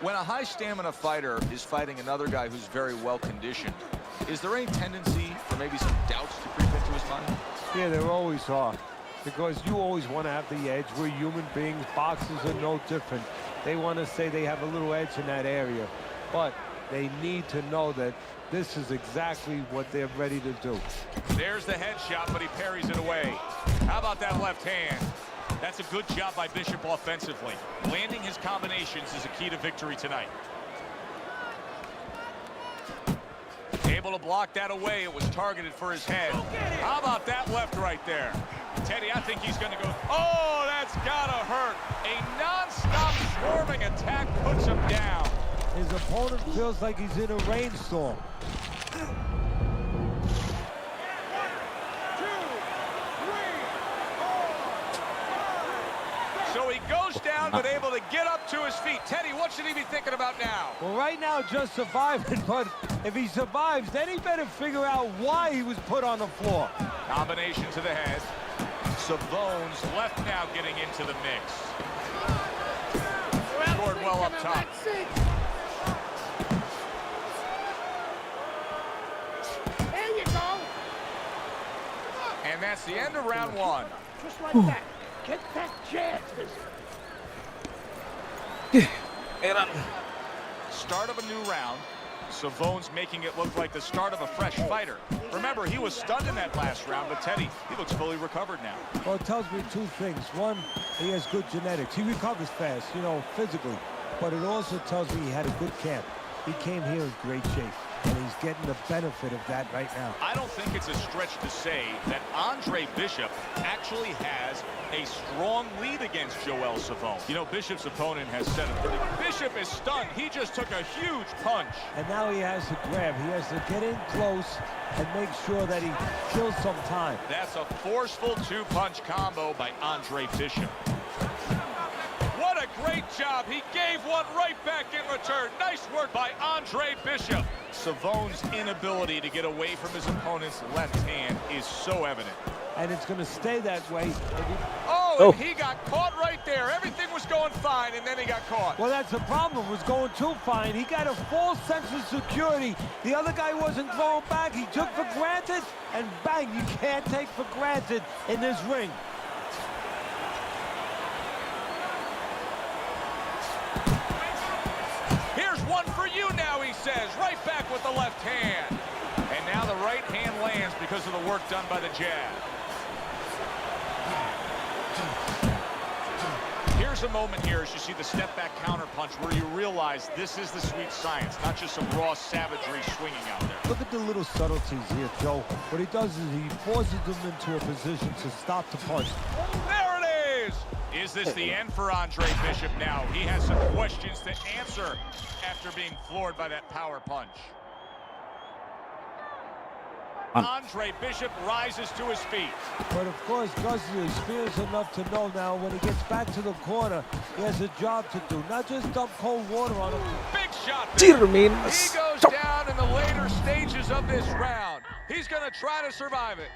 When a high stamina fighter is fighting another guy who's very well conditioned, is there any tendency for maybe some doubts to creep into his mind? Yeah, there always are. Because you always want to have the edge. We're human beings. Boxers are no different. They want to say they have a little edge in that area. But they need to know that this is exactly what they're ready to do. There's the headshot, but he parries it away. How about that left hand? That's a good job by Bishop offensively. Landing his combinations is a key to victory tonight. Able to block that away. It was targeted for his head. How about that left right there? Teddy, I think he's going to go. Oh, that's got to hurt. A non-stop swarming attack puts him down. His opponent feels like he's in a rainstorm. So he goes down, but able to get up to his feet. Teddy, what should he be thinking about now? Well, right now, just surviving. But if he survives, then he better figure out why he was put on the floor. Combination to the head. Savon's left now getting into the mix. Scored well up top. There you go. And that's the end of round 1. Just like that. Get that jab. Start of a new round. Savon's making it look like the start of a fresh fighter. Remember, he was stunned in that last round, but Teddy, he looks fully recovered now. Well, it tells me 2 things. One, he has good genetics. He recovers fast, you know, physically. But it also tells me he had a good camp. He came here in great shape. and he's getting the benefit of that right now. I don't think it's a stretch to say that Andre Bishop actually has a strong lead against Joel Savone. You know, Bishop's opponent has said it. Bishop is stunned. He just took a huge punch. And now he has to grab. He has to get in close and make sure that he kills some time. That's a forceful two-punch combo by Andre Bishop. What a great job. He gave one right back in return. Nice work by Andre Bishop. Savone's inability to get away from his opponent's left hand is so evident. And it's going to stay that way. And he got caught right there. Everything was going fine, and then he got caught. Well, that's the problem. It was going too fine. He got a false sense of security. The other guy wasn't throwing back. He took for granted, and bang, you can't take for granted in this ring. Here's one for you now, he says. Right back with the left hand. And now the right hand lands because of the work done by the jab. Here's a moment here as you see the step back counter punch where you realize this is the sweet science, not just some raw savagery swinging out there. Look at the little subtleties here, Joe. What he does is he forces them into a position to stop the punch. There it is! Is this the end for Andre Bishop now? He has some questions to answer after being floored by that power punch. Andre Bishop rises to his feet. But of course, Gus is experienced enough to know now when he gets back to the corner, he has a job to do. Not just dump cold water on him. Big shot there. He goes down in the later stages of this round. He's going to try to survive it.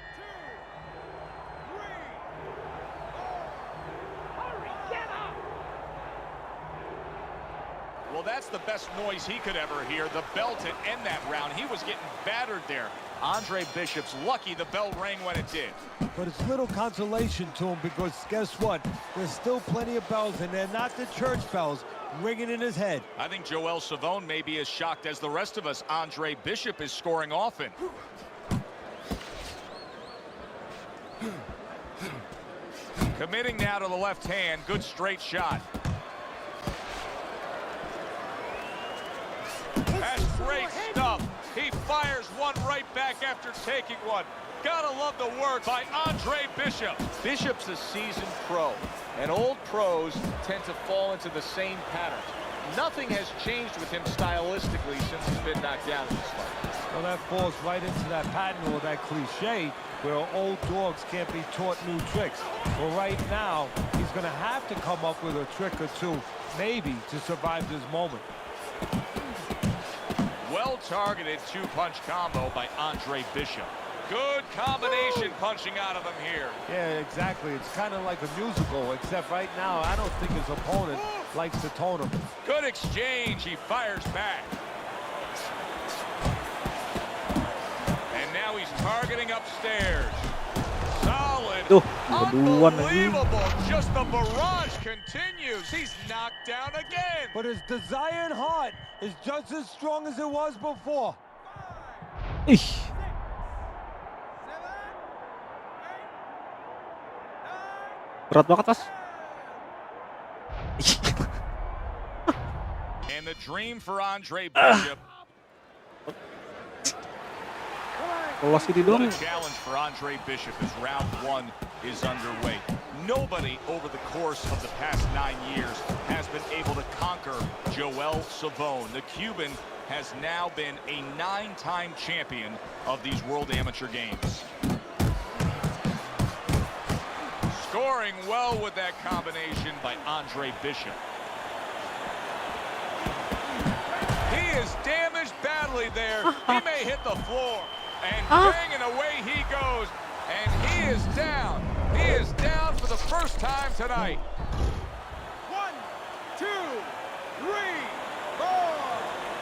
Well, that's the best noise he could ever hear. The bell to end that round. He was getting battered there. Andre Bishop's lucky the bell rang when it did. But it's little consolation to him because guess what? There's still plenty of bells, and they're not the church bells ringing in his head. I think Joel Savone may be as shocked as the rest of us. Andre Bishop is scoring often. Committing now to the left hand. Good straight shot. That's great stuff. He fires one right back after taking one. Gotta love the work by Andre Bishop. Bishop's a seasoned pro, and old pros tend to fall into the same patterns. Nothing has changed with him stylistically since he's been knocked down in this fight. Well, that falls right into that pattern or that cliche where old dogs can't be taught new tricks. Well, right now, he's going to have to come up with a trick or two, maybe, to survive this moment. Well-targeted two-punch combo by Andre Bishop. Good combination punching out of him here. Yeah, exactly. It's kind of like a musical, except right now, I don't think his opponent likes to tone him. Good exchange. He fires back. And now he's targeting upstairs. Solid. Unbelievable. Just the barrage continues. He's knocked down again. But his desire and heart is just as strong as it was before. Berat banget, Tas. And the dream for Andre Bishop. What a challenge for Andre Bishop as round one is underway. Nobody over the course of the past 9 years has been able to conquer Joel Savone. The Cuban has now been a 9-time champion of these World Amateur Games. Scoring well with that combination by Andre Bishop. He is damaged badly there. He may hit the floor. And banging away he goes. And he is down. He is down for the first time tonight. 1, 2, 3, 4,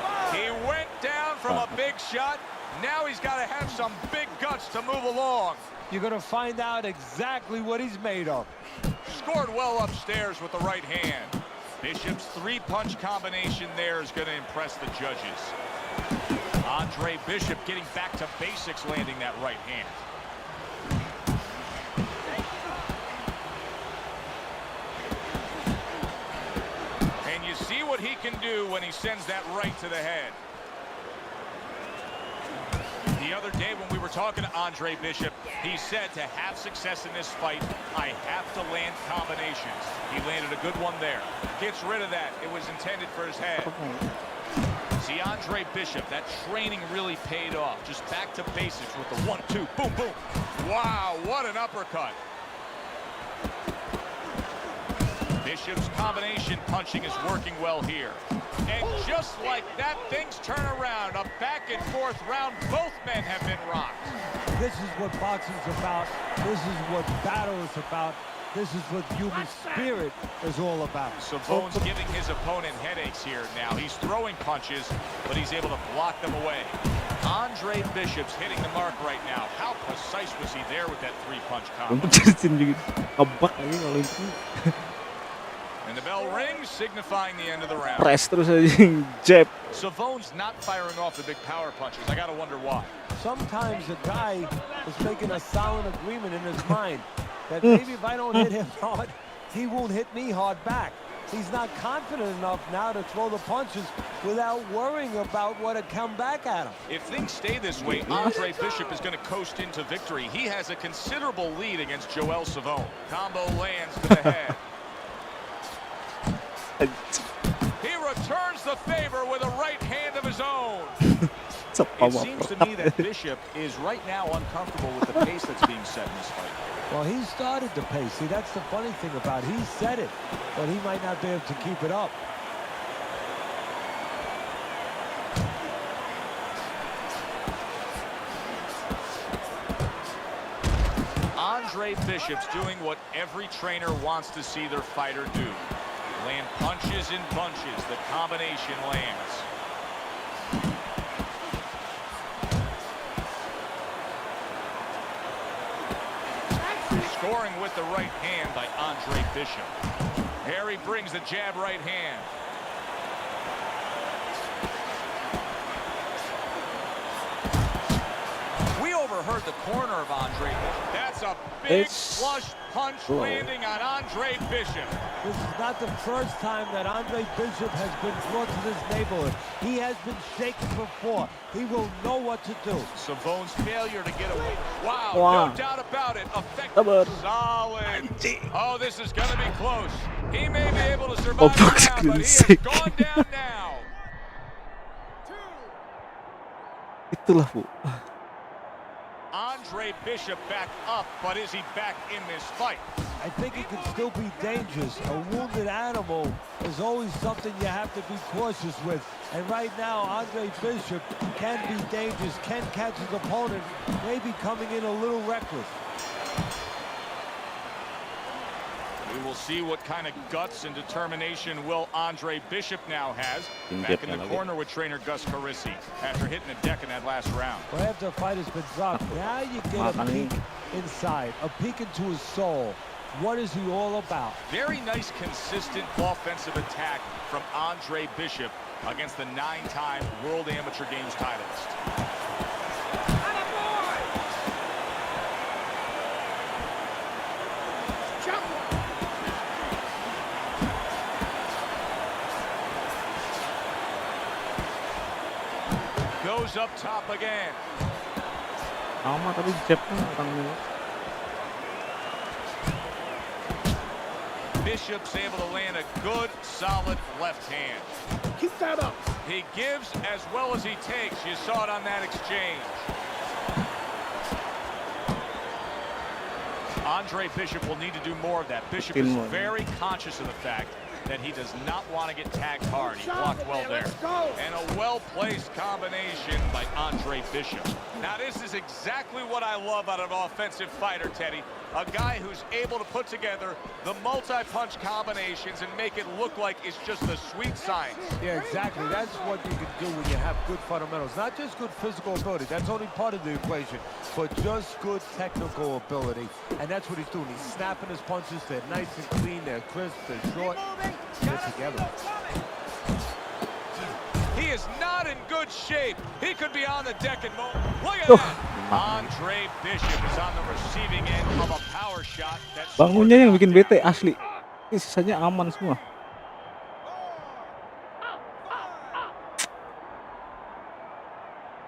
5. He went down from a big shot. Now he's got to have some big guts to move along. You're going to find out exactly what he's made of. Scored well upstairs with the right hand. Bishop's three-punch combination there is going to impress the judges. Andre Bishop getting back to basics, landing that right hand. And you see what he can do when he sends that right to the head. other day when we were talking to Andre Bishop, he said to have success in this fight, I have to land combinations. He landed a good one there. Gets rid of that. It was intended for his head. See, Andre Bishop, that training really paid off. Just back to basics with the 1-2, boom, boom. Wow, what an uppercut. Bishop's combination punching is working well here. And just like that, things turn around. A back and forth round. Both men have been rocked. This is what boxing's about. This is what battle is about. This is what human spirit is all about. Savone's giving his opponent headaches here now. He's throwing punches, but he's able to block them away. Andre Bishop's hitting the mark right now. How precise was he there with that three-punch combo? And the bell rings, signifying the end of the round. Press terus aja jab. Savone's not firing off the big power punches. I gotta wonder why. Sometimes a guy is making a silent agreement in his mind that maybe if I don't hit him hard, he won't hit me hard back. He's not confident enough now to throw the punches without worrying about what to come back at him. If things stay this way, Andre Bishop is going to coast into victory. He has a considerable lead against Joel Savone. Combo lands to the head. He returns the favor with a right hand of his own. It seems to me that Bishop is right now uncomfortable with the pace that's being set in this fight. Well, he started the pace. See, that's the funny thing about it. He said it, but he might not be able to keep it up. Andre Bishop's doing what every trainer wants to see their fighter do. Land punches and bunches. The combination lands. Scoring with the right hand by Andre Bishop. Here he brings the jab right hand. We overheard the corner of Andre Bishop. That's a big flush punch landing on Andre Bishop. This is not the first time that Andre Bishop has been brought to this neighborhood. He has been shaken before. He will know what to do. Savone's failure to get away. Wow, no doubt about it. Effective, solid. Oh, this is going to be close. He may be able to survive the round, but he has gone down now. Itulah, Bu. Andre Bishop back up, but is he back in this fight? I think he can still be dangerous. A wounded animal is always something you have to be cautious with. And right now, Andre Bishop can be dangerous, can catch his opponent, maybe coming in a little reckless. We will see what kind of guts and determination Will Andre Bishop now has. Back in the corner with trainer Gus Carisi after hitting the deck in that last round. Well, after a fight has been dropped, now you get a peek inside, a peek into his soul. What is he all about? Very nice, consistent offensive attack from Andre Bishop against the 9-time World Amateur Games titleist. Goes up top again. Sama tapi jabnya kurang. Bishop's able to land a good, solid left hand. Keep that up. He gives as well as he takes. You saw it on that exchange. Andre Bishop will need to do more of that. Bishop is very conscious of the fact that he does not want to get tagged hard. He blocked well there. And a well-placed combination by Andre Bishop. Now this is exactly what I love out of an offensive fighter, Teddy. A guy who's able to put together the multi-punch combinations and make it look like it's just the sweet science. Yeah, exactly. That's what you can do when you have good fundamentals. Not just good physical ability. That's only part of the equation. But just good technical ability. And that's what he's doing. He's snapping his punches. They're nice and clean. They're crisp. They're short. They're together. He is not in good shape. He could be on the deck and look at that. Andre Bishop is on the receiving end of a power shot. Bangunnya yang bikin bete asli. Ini sisanya aman semua.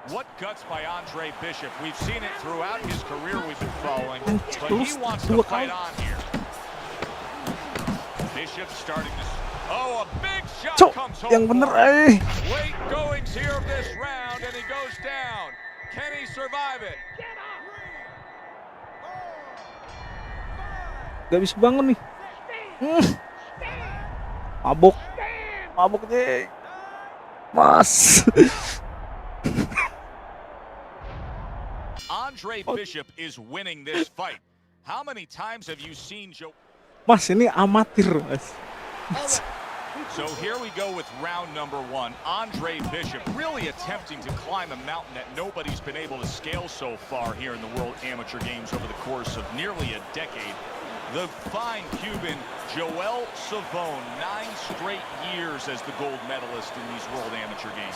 What guts by Andre Bishop. We've seen it throughout his career we've been following, but he wants to fight on here. Bishop starting to... Oh, a big shot comes home. Yang bener, Late goings here of this round, and he goes down. Can he survive it? Gak bisa bangun nih. Mabuk deh, Mas. Andre Bishop is winning this fight. How many times have you seen Joe? Mas, ini amatir, Mas. So here we go with round number one. Andre Bishop really attempting to climb a mountain that nobody's been able to scale so far here in the World Amateur Games over the course of nearly a decade. The fine Cuban Joel Savone, 9 straight years as the gold medalist in these World Amateur Games.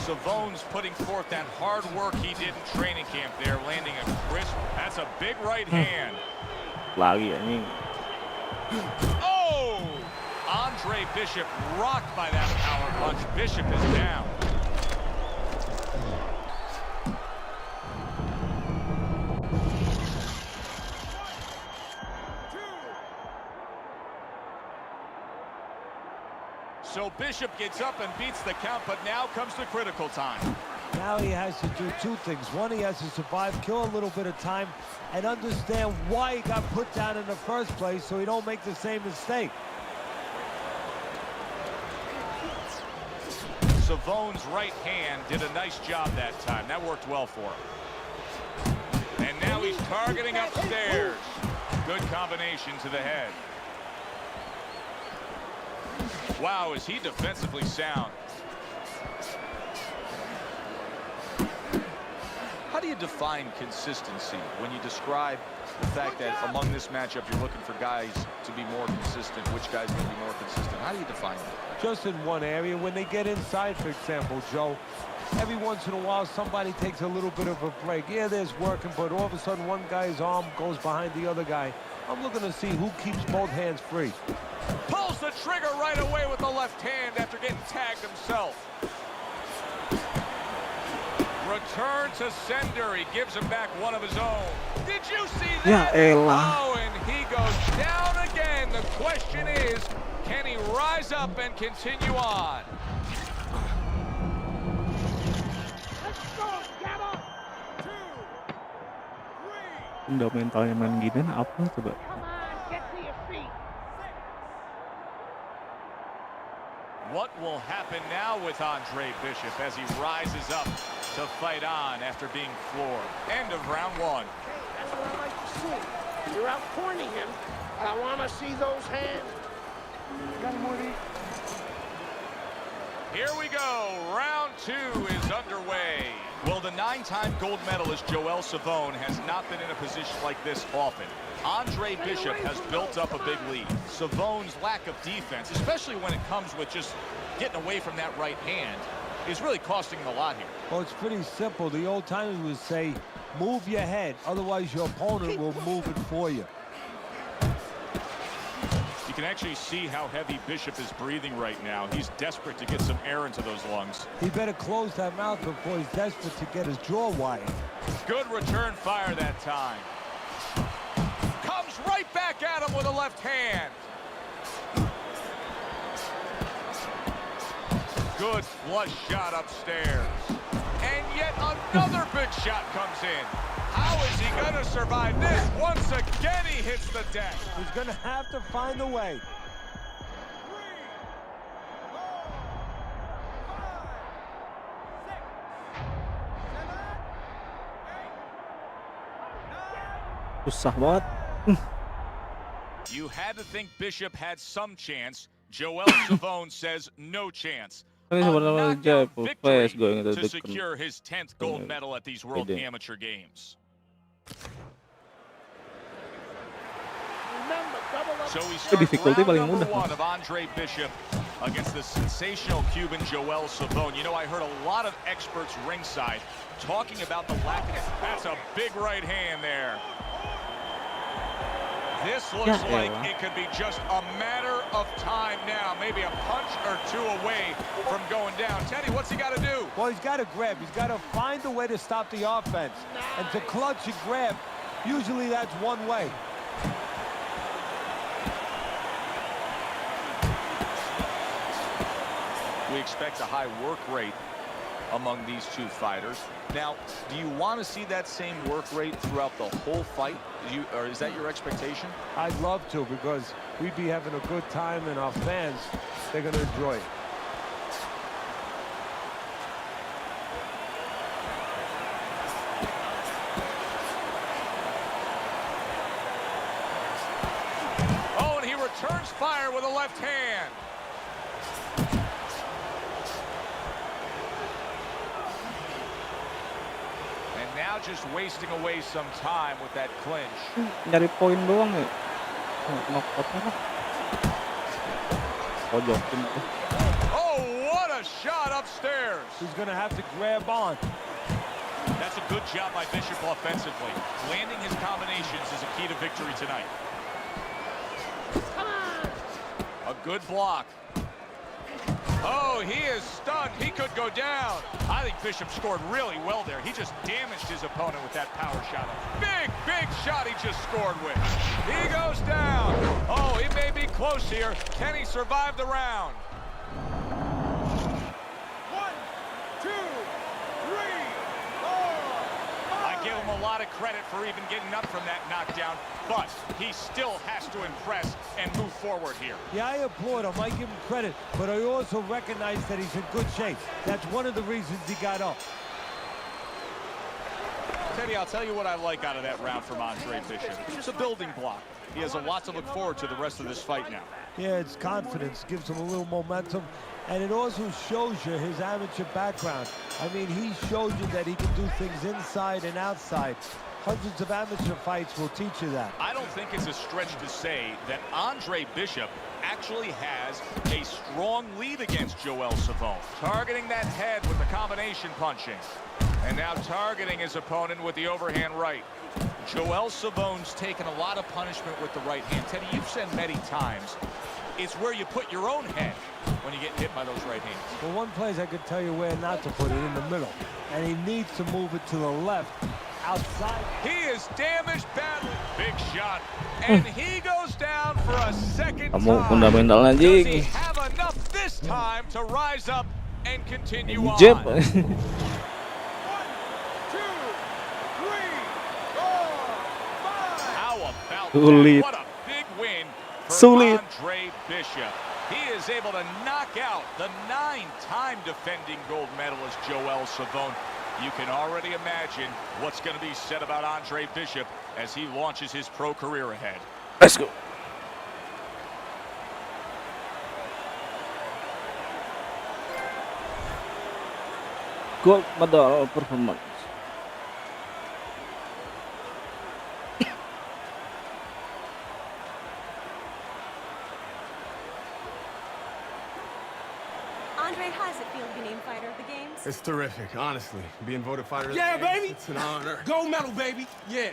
Savone's putting forth that hard work he did in training camp there, landing a crisp. That's a big right hand. Lagi ini. Oh! Andre Bishop rocked by that power punch. Bishop is down. So Bishop gets up and beats the count, but now comes the critical time. Now he has to do two things. One, he has to survive, kill a little bit of time, and understand why he got put down in the first place so he don't make the same mistake. Savone's right hand did a nice job that time. That worked well for him. And now he's targeting upstairs. Good combination to the head. Wow, is he defensively sound. How do you define consistency when you describe the fact that among this matchup you're looking for guys to be more consistent? Which guy's going to be more consistent? How do you define that? Just in one area. When they get inside, for example, Joe, every once in a while somebody takes a little bit of a break. Yeah, there's working, but all of a sudden one guy's arm goes behind the other guy. I'm looking to see who keeps both hands free. Pulls the trigger right away with the left hand after getting tagged himself. Return to sender. He gives him back one of his own. Did you see that? Ya elah. Oh, and he goes down again. The question is, can he rise up and continue on? Let's go, Gabba. 2, 3. Fundamentalnya main gini apa coba? Come on, get to your feet. What will happen now with Andre Bishop as he rises up to fight on after being floored? End of round one. That's what I like to see. You're out cornering him, and I want to see those hands. Got him, Morty. Here we go. Round two is underway. Well, the 9-time gold medalist Joel Savone has not been in a position like this often. Andre Bishop has built up a big lead. Savone's lack of defense, especially when it comes with just getting away from that right hand, is really costing him a lot here. Well, it's pretty simple. The old timers would say, move your head, otherwise your opponent will move it for you. You can actually see how heavy Bishop is breathing right now. He's desperate to get some air into those lungs. He better close that mouth before he's desperate to get his jaw wide. Good return fire that time. Comes right back at him with a left hand. Good flush shot upstairs. And yet another big shot comes in. How is he going to survive this? Once again, he hits the deck. He's going to have to find a way. 3, 4, 5, 6, 7, 8, 9. Susah banget. You had to think Bishop had some chance. Joel Savone says no chance. A knockout victory to secure his 10th gold medal at these World Amateur Games. So we start round number one of Andre Bishop against the sensational Cuban Joel Savone. You know, I heard a lot of experts ringside talking about the lack of... That's a big right hand there. This looks like it could be just a matter of time now. Maybe a punch or two away from going down. Teddy, what's he got to do? Well, he's got to grab. He's got to find a way to stop the offense. And to clutch and grab, usually that's one way. We expect a high work rate among these two fighters. Now, do you want to see that same work rate throughout the whole fight? Or is that your expectation? I'd love to, because we'd be having a good time, and our fans, they're going to enjoy it. Oh, and he returns fire with a left hand. Now just wasting away some time with that clinch. Nyari poin doang ya. Knockouts lah. Pojokin tuh. Oh, what a shot upstairs. He's going to have to grab on. That's a good job by Bishop offensively. Landing his combinations is a key to victory tonight. Come on. A good block. Oh, he is stunned. He could go down. I think Bishop scored really well there. He just damaged his opponent with that power shot. Big, big shot he just scored with. He goes down. Oh, he may be close here. Can he survive the round? 1, 2, 3, 4. I give him a lot of credit for even getting up from that knockdown, but he still has to impress and move forward here. Yeah, I applaud him. I give him credit, but I also recognize that he's in good shape. That's one of the reasons he got up. Teddy, I'll tell you what I like out of that round from Andre Bishop. It's a building block. He has a lot to look forward to the rest of this fight now. Yeah, it's confidence, gives him a little momentum, and it also shows you his amateur background. I mean, he showed you that he can do things inside and outside. Hundreds of amateur fights will teach you that. I don't think it's a stretch to say that Andre Bishop actually has a strong lead against Joel Savone. Targeting that head with the combination punching. And now targeting his opponent with the overhand right. Joel Savone's taken a lot of punishment with the right hand. Teddy, you've said many times, it's where you put your own head when you get hit by those right hands. Well, one place I could tell you where not to put it, in the middle. And he needs to move it to the left, outside. He is damaged badly. Big shot. And he goes down for a second time. Fundamental Does he anjing. have enough this time to rise up and continue on? Jeb. 1, 2, 3, 4, 5. How about Sulit. that? What a big win for Sulit. Andre Bishop. He is able to knock out the 9-time defending gold medalist Joel Savone. You can already imagine what's going to be said about Andre Bishop as he launches his pro career ahead. Let's go. Gold medal performance. Andre, how does it feel to be named fighter of the games? It's terrific, honestly. Being voted fighter of the Yeah, games, baby. it's an honor. Gold medal, baby. Yeah.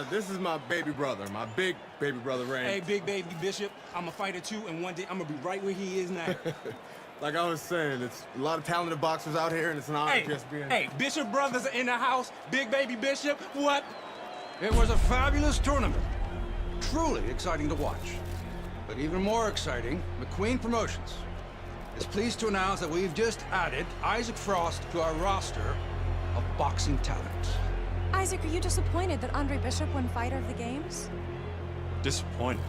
This is my baby brother, my big baby brother, Ray. Hey, big baby Bishop. I'm a fighter too, and one day I'm gonna be right where he is now. Like I was saying, it's a lot of talented boxers out here, and it's an honor just being... Hey, Bishop brothers are in the house. Big baby Bishop, what? It was a fabulous tournament. Truly exciting to watch. But even more exciting, McQueen Promotions is pleased to announce that we've just added Isaac Frost to our roster of boxing talent. Isaac, are you disappointed that Andre Bishop won fighter of the games? Disappointed.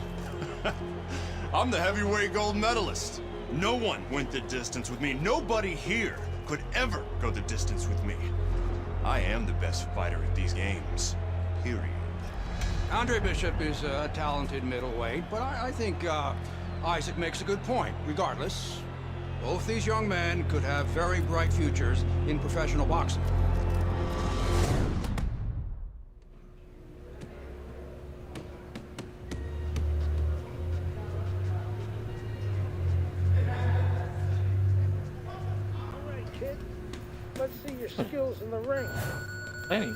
I'm the heavyweight gold medalist. No one went the distance with me. Nobody here could ever go the distance with me. I am the best fighter at these games. Period. Andre Bishop is a talented middleweight, but I think Isaac makes a good point. Regardless, both these young men could have very bright futures in professional boxing. All right, kid. Let's see your skills in the ring. Hey.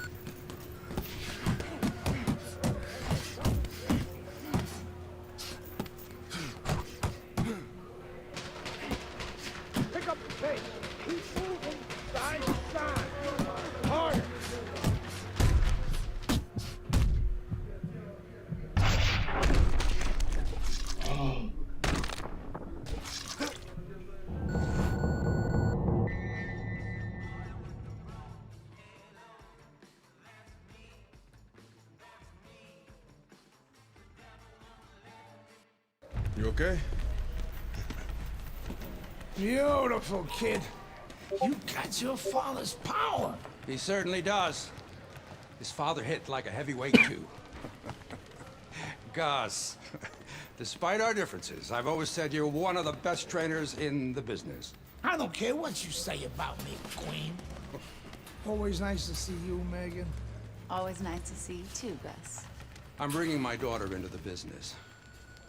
okay? Beautiful, kid. You got your father's power. He certainly does. His father hit like a heavyweight, too. Gus, despite our differences, I've always said you're one of the best trainers in the business. I don't care what you say about me, Queen. Always nice to see you, Megan. Always nice to see you too, Gus. I'm bringing my daughter into the business.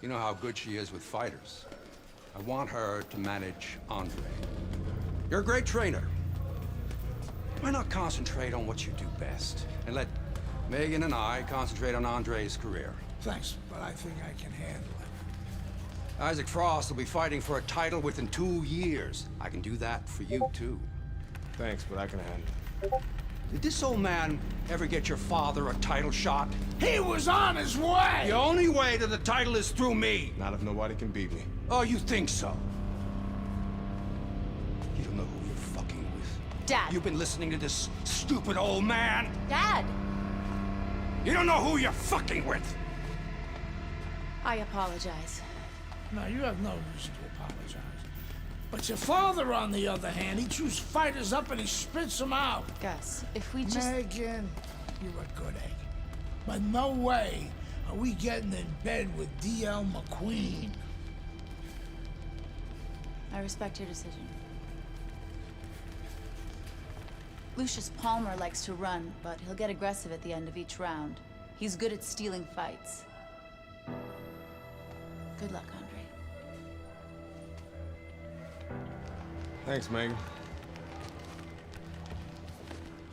You know how good she is with fighters. I want her to manage Andre. You're a great trainer. Why not concentrate on what you do best and let Megan and I concentrate on Andre's career? Thanks, but I think I can handle it. Isaac Frost will be fighting for a title within 2 years. I can do that for you, too. Thanks, but I can handle it. Did this old man ever get your father a title shot? He was on his way! The only way to the title is through me! Not if nobody can beat me. Oh, you think so? You don't know who you're fucking with. Dad. You've been listening to this stupid old man. Dad! You don't know who you're fucking with. I apologize. No, you have no reason to apologize. But your father, on the other hand, he chews fighters up and he spits them out. Gus, if we just... Megan, you're a good egg. But no way are we getting in bed with D.L. McQueen. I respect your decision. Lucius Palmer likes to run, but he'll get aggressive at the end of each round. He's good at stealing fights. Good luck, Andre. Thanks, Megan.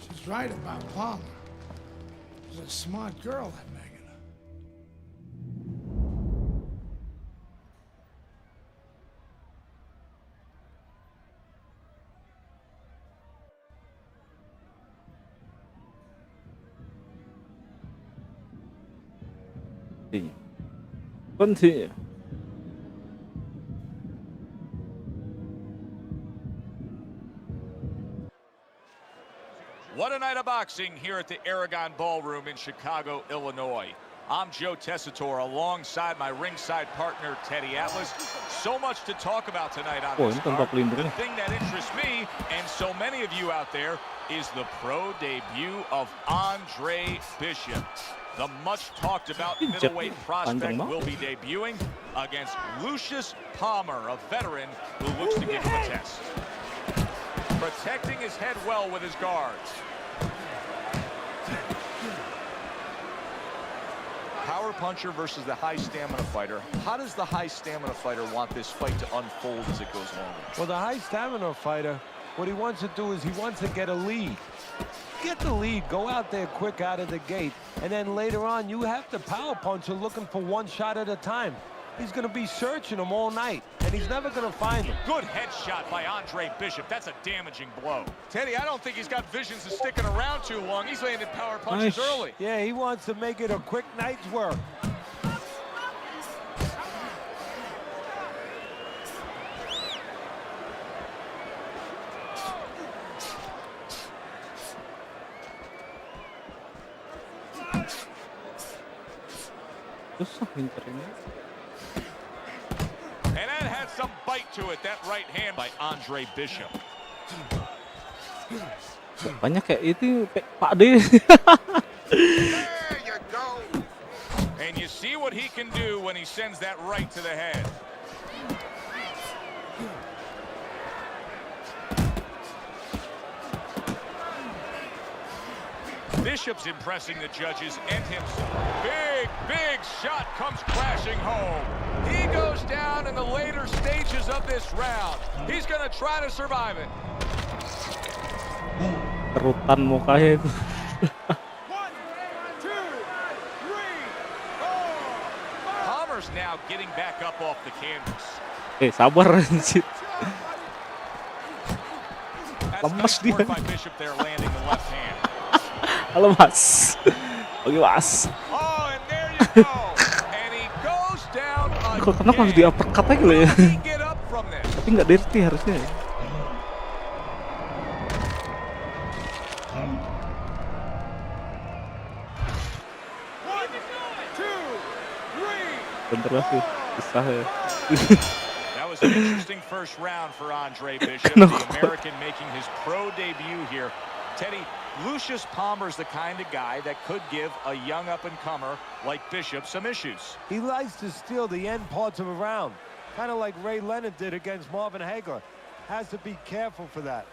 She's right about Palmer. She's a smart girl, that Megan. Continue. What a night of boxing here at the Aragon Ballroom in Chicago, Illinois. I'm Joe Tessitore alongside my ringside partner, Teddy Atlas. So much to talk about tonight on this card. The thing that interests me, and so many of you out there, is the pro debut of Andre Bishop. The much-talked-about middleweight prospect will be debuting against Lucius Palmer, a veteran who looks to give him a test. Protecting his head well with his guards. Power puncher versus the high stamina fighter. How does the high stamina fighter want this fight to unfold as it goes longer? Well, the high stamina fighter, what he wants to do is he wants to get a lead. Get the lead, go out there quick out of the gate, and then later on you have the power puncher looking for one shot at a time. He's going to be searching him all night, and he's never going to find him. Good headshot by Andre Bishop. That's a damaging blow. Teddy, I don't think he's got visions of sticking around too long. He's landed power punches early. Yeah, he wants to make it a quick night's work. And that had some bite to it, that right hand by Andre Bishop. Banyak kayak itu Pak D. There you go. And you see what he can do when he sends that right to the head. Bishop's impressing the judges and himself. Big shot comes crashing home. He goes down in the later stages of this round. He's going to try to survive it. Kerutan mukanya itu. 1, 2, 3, 4. Palmer's now getting back up off the canvas. Sabar anjir. Lemas dia. By Bishop there landing the left hand. Halo Mas. Oke Mas. Oh, and there you go. And he goes down again. Kok kenapa harus di-uppercut aja gitu ya? Tapi nggak dirty harusnya. Bentar lagi, susah ya. That was an interesting first round for Andre Bishop, the American making his pro debut here. Teddy, Lucius Palmer's the kind of guy that could give a young up-and-comer like Bishop some issues. He likes to steal the end parts of a round, kind of like Ray Leonard did against Marvin Hagler. Has to be careful for that.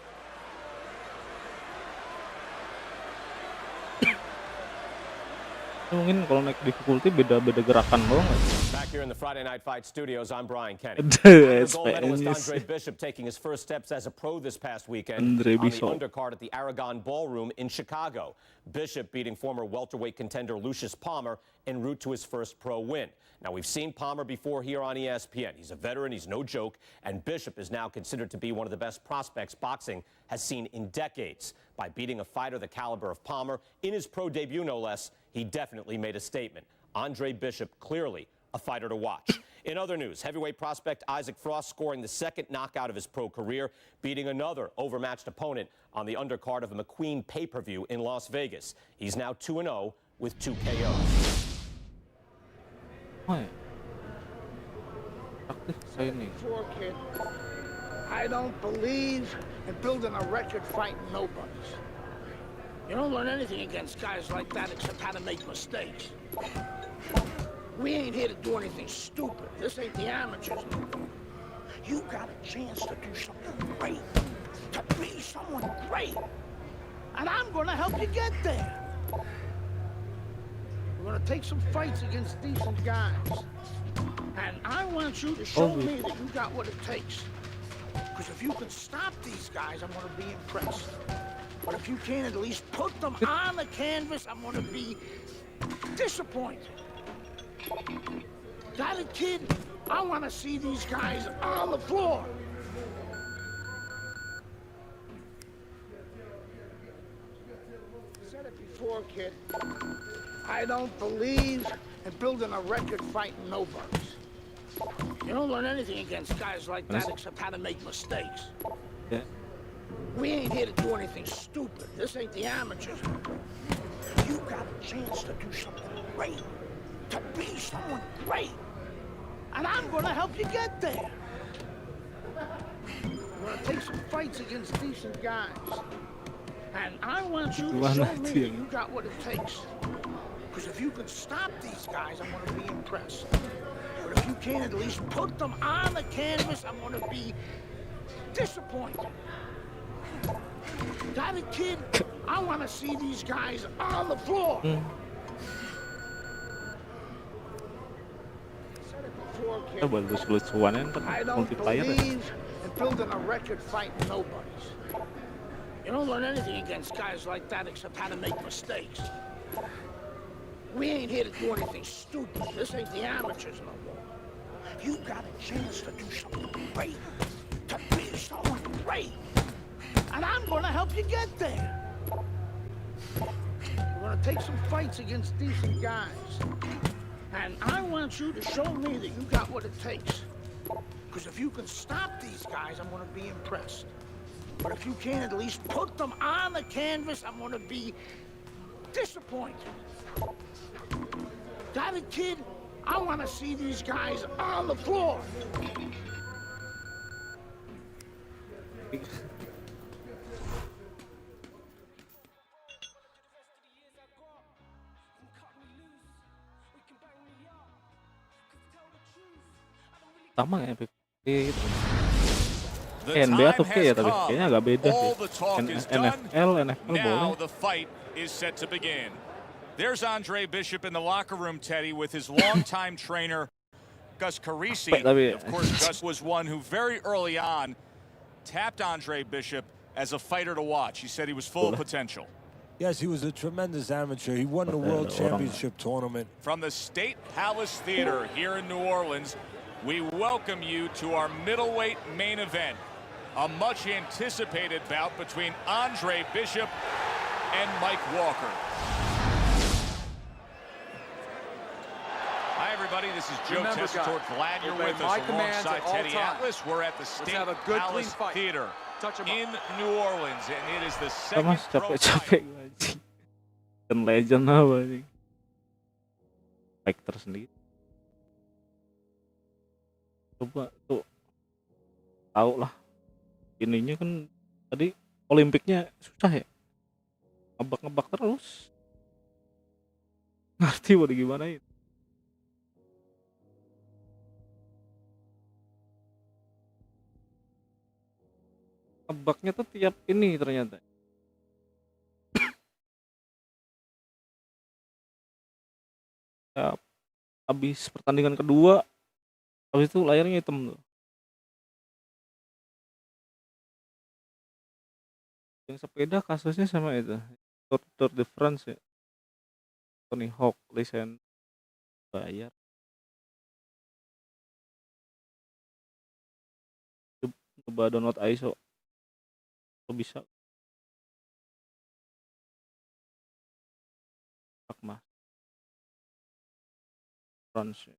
Mungkin kalau naik difficulty beda-beda gerakan doang. Back here in the Friday Night Fight studios, I'm Brian Kenny. Gold medalist Andre Bishop taking his first steps as a pro this past weekend on the undercard at the Aragon Ballroom in Chicago. Bishop beating former welterweight contender Lucius Palmer en route to his first pro win. Now, we've seen Palmer before here on ESPN. He's a veteran, he's no joke, and Bishop is now considered to be one of the best prospects boxing has seen in decades. By beating a fighter the caliber of Palmer in his pro debut, no less, he definitely made a statement. Andre Bishop, clearly a fighter to watch. In other news, heavyweight prospect Isaac Frost scoring the second knockout of his pro career, beating another overmatched opponent on the undercard of a McQueen pay-per-view in Las Vegas. He's now 2-0 with 2 KOs. Kid, I don't believe in building a record fighting nobodies. You don't learn anything against guys like that except how to make mistakes. We ain't here to do anything stupid. This ain't the amateurs. You got a chance to do something great, to be someone great. And I'm gonna help you get there. We're gonna take some fights against decent guys. And I want you to show me that you got what it takes. Because if you can stop these guys, I'm gonna be impressed. But if you can't at least put them on the canvas, I'm gonna be disappointed. Got it, kid? I wanna see these guys on the floor. I said it before, kid. I don't believe in building a record fighting nobodies. You don't learn anything against guys like that except how to make mistakes. Yeah. We ain't here to do anything stupid. This ain't the amateurs. You got a chance to do something great, to be someone great. And I'm gonna help you get there. We're gonna take some fights against decent guys. And I want you to show me that you got what it takes. Because if you can stop these guys, I'm gonna be impressed. But if you can't at least put them on the canvas, I'm gonna be disappointed. Got it, kid? I wanna see these guys on the floor. I don't believe in building a record fighting nobodies. You don't learn anything against guys like that except how to make mistakes. We ain't here to do anything stupid. This ain't the amateurs no more. You got a chance to do something great, to be someone great. And I'm gonna help you get there. We're gonna take some fights against decent guys. And I want you to show me that you got what it takes. Because if you can stop these guys, I'm gonna be impressed. But if you can't at least put them on the canvas, I'm gonna be disappointed. Got it, kid? I wanna see these guys on the floor. Sama ya NBA tuh ya, tapi kayaknya agak beda sih. NFL Now boleh. the fight is set to begin. There's Andre Bishop in the locker room, Teddy, with his longtime trainer, Gus Carisi. Of course, Gus was one who very early on tapped Andre Bishop as a fighter to watch. He said he was full of potential. Yes, he was a tremendous amateur. He won the World Championship tournament. From the State Palace Theater here in New Orleans, we welcome you to our middleweight main event. A much anticipated bout between Andre Bishop and Mike Walker. Hi, everybody. This is Joe Tessitore. Glad you're with us alongside Teddy Atlas. We're at the State Palace Theater in New Orleans, and it is the second pro fight. Dan legend apa sih? Fighter sendiri. Coba tuh tahu lah ininya kan tadi Olimpiknya susah ya, ngebak terus ngerti mau digimanain. Nebaknya tuh tiap ini ternyata. Ya, habis pertandingan kedua, habis itu layarnya hitam tuh. Yang sepeda kasusnya sama itu, Tour de France ya. Tony Hawk lisensi bayar. Coba download ISO. Kok bisa? Mas. France.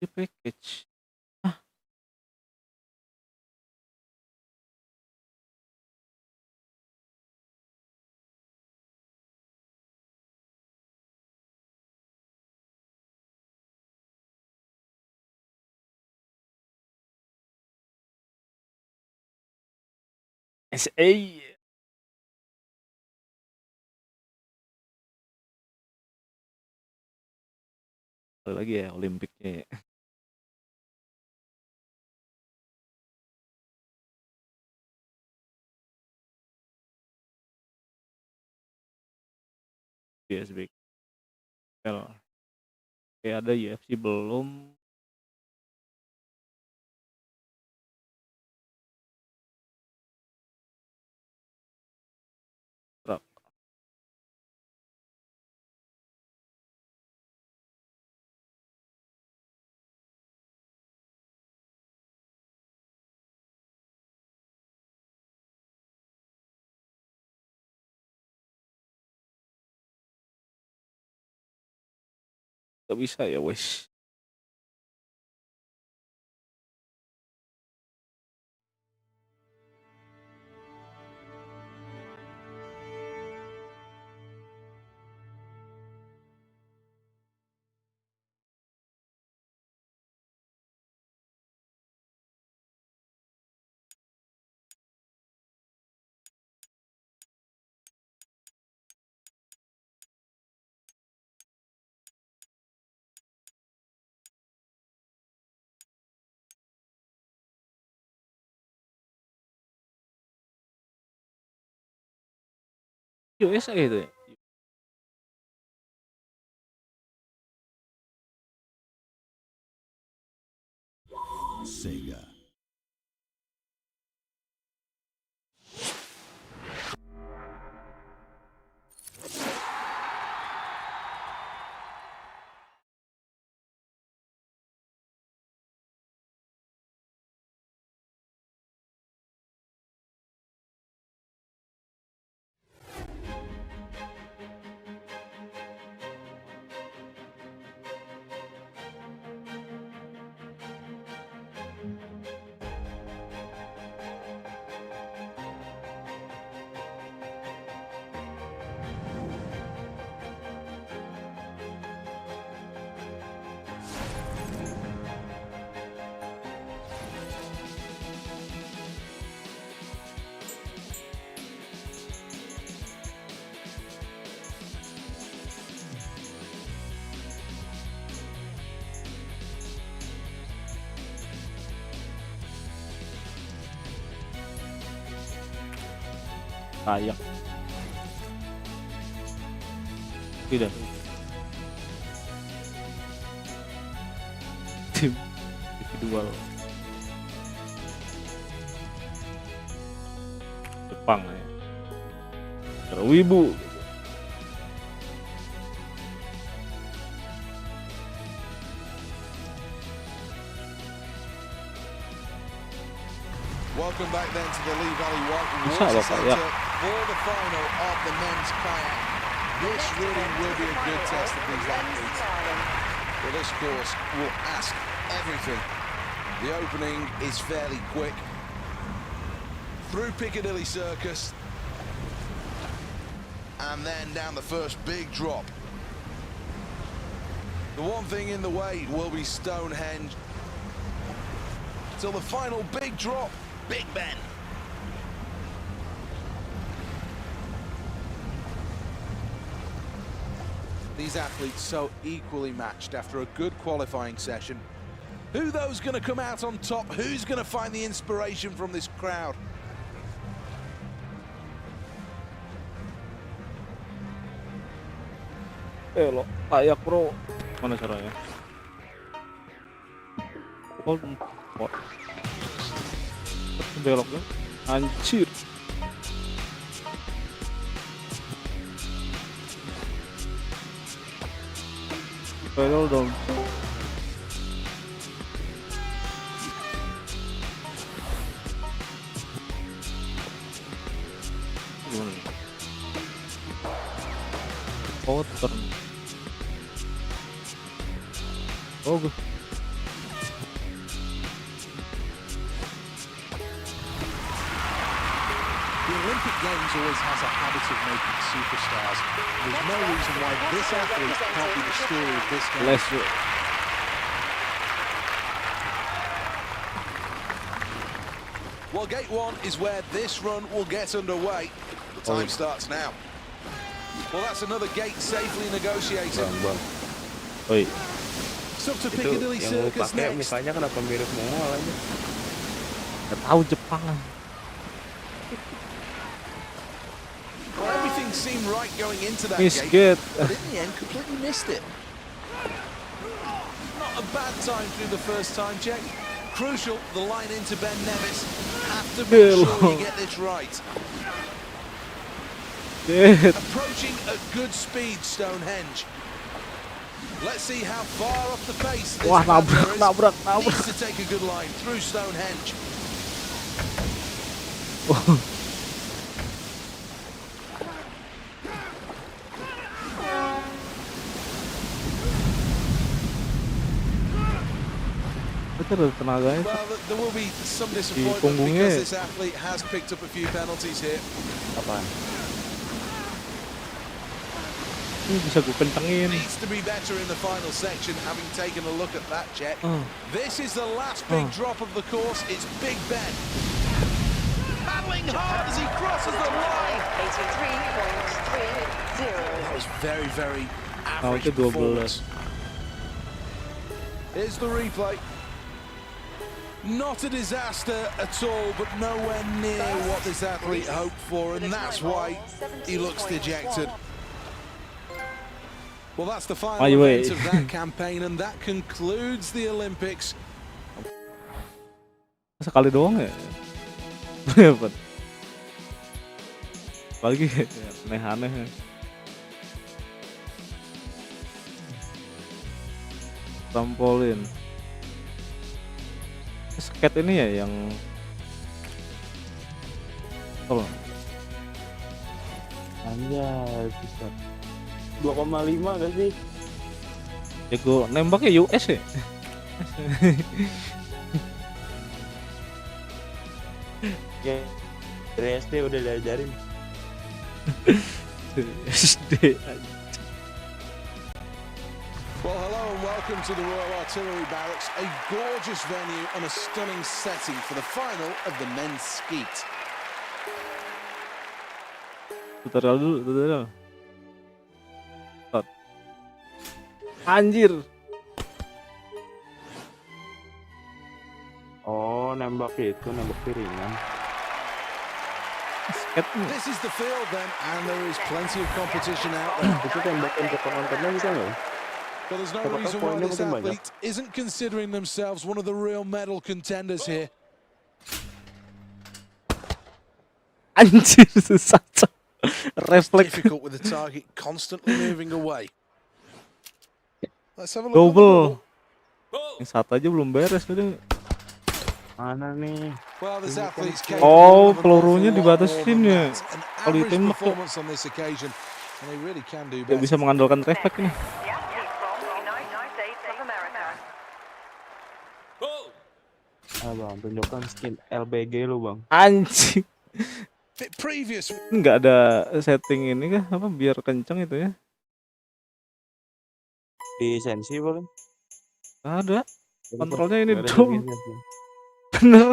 Di package. SA. Ada lagi ya Olimpiknya ya. PSB. Kayak ada UFC belum. Gak bisa ya wes. USA itu ya. Sega. Kayak tidak tim individual Jepang ya terwibu. Welcome back then to the Lee Valley Water Bisa loh, Pak, ya. Centre for the final of the men's kayak. This really will be a good test of these athletes. Well, this course will ask everything. The opening is fairly quick. Through Piccadilly Circus. And then down the first big drop. The one thing in the way will be Stonehenge. Till the final big drop, Big Ben. These athletes so equally matched after a good qualifying session. Who those going to come out on top? Who's going to find the inspiration from this crowd? Lo kayak bro. Mana caranya? Oh, belok kan? Anjir. Pedal dong. Gimana? Oh, turn. Oh, good. The Olympic Games always has a habit of making superstars. There's no reason why this athlete can't be the story of this game. Bless you. Well, gate one is where this run will get underway. The time starts now. Well, that's another gate safely negotiated. Oi. It's up to Piccadilly Circus next. Misalnya kenapa mirip Mongol aja? Gak tahu Jepang. Well, everything seemed right going into that Miss gate, good. but in the end, completely missed it. Not a bad time through the first time check. Crucial, the line into Ben Nevis. Have to make sure you get this right. Approaching at good speed, Stonehenge. Let's see how far off the pace this nabrak. Needs to take a good line through Stonehenge. Betul tenaganya. Well, there will be some disappointment because this athlete has picked up a few penalties here. Apaan? Ini bisa gue kencengin. Needs to be better in the final section, having taken a look at that check. This is the last big drop of the course. It's Big Ben. Paddling hard as he crosses the line. 83.30. That was very, very average performance. Here's the replay. Not a disaster at all, but nowhere near what this athlete hoped for, and that's why he looks dejected. Well, that's the final event of that campaign, and that concludes the Olympics. Sekali doang ya? Apalagi aneh-aneh ya. Trampolin. Sket ini ya yang Anjay, bisa 2,5 gak sih? Ya gue nembaknya US ya. Ya dari SD udah diajarin. SD. Well, hello and welcome to the Royal Artillery Barracks, a gorgeous venue and a stunning setting for the final of the men's skeet. Tutorial dulu, tutorial. Anjir. Oh, nembak itu, nembak piringan. This is the field then, and there is plenty of competition out there. Itu tembakan ke penontonnya bisa nggak? But there's no reason why this athlete isn't considering themselves one of the real medal contenders here. Anjir, susah. Refleks. Difficult with the target constantly moving away. Let's have a look. Double. Yang satu aja belum beres tadi. Mana nih? Well, this athlete's Oh, capable of an pelurunya awful lot more dibatasin than ya. that. An Kalau average ditembak tuh performance on this occasion, and they really can do nggak better. bisa mengandalkan refleks nih. Bang, tunjukkan skill LBG lu bang. Anjing. Previous. Nggak ada setting ini kah? Apa biar kenceng itu ya? Di sensi boleh? Nggak ada. Kontrolnya ini Nggak ada dong. defense, ya. Bener.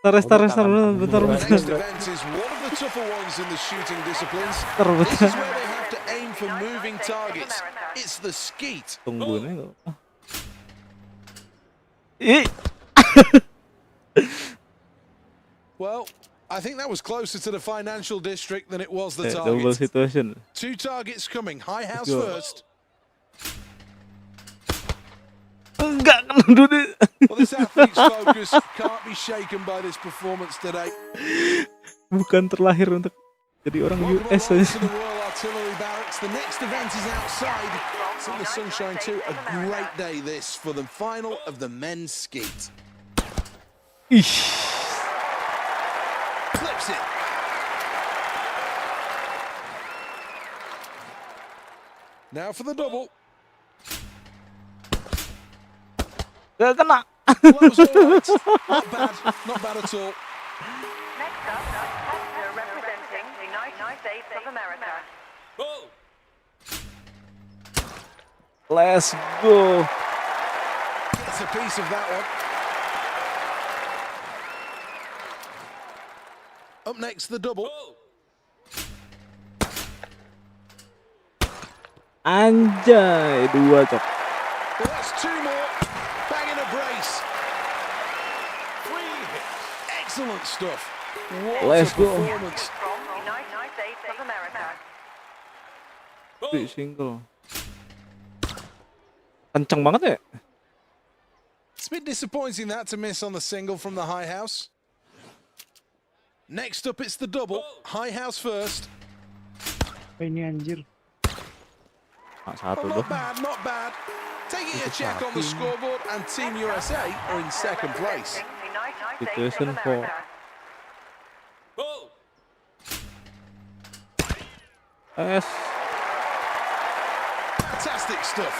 Bentar. Next event is one of the tougher ones in the shooting disciplines. This is where they have to aim for moving targets. It's the skeet. Tunggu nih. Ih. Well, I think that was closer to the financial district than it was the Double target. situation. 2 targets coming. High house first. Enggak kena dulu. Well, this athlete's focus can't be shaken by this performance today. Bukan terlahir untuk jadi orang US aja. To the Royal Artillery Barracks. The next event is outside. It's in the sunshine too. A great day this for the final of the men's skeet. Flips it. Now for the double. Gak kena. Well, that was all right. Not bad. Not bad at all. Next up, representing the United States of America. Let's go. Gets a piece of that one. Up next, the double. Anjay, 2 cok. Well, that's 2 more. Banging a brace. Excellent stuff. What Let's a go. performance. From the United States of America. Single. Kenceng banget ya. It's a bit disappointing that to miss on the single from the high house. Next up, it's the double. High house first. Ini anjir. Satu Well, doang. not bad. Taking a check on the scoreboard, and Team USA are in second place. Situation 4. S. Fantastic stuff.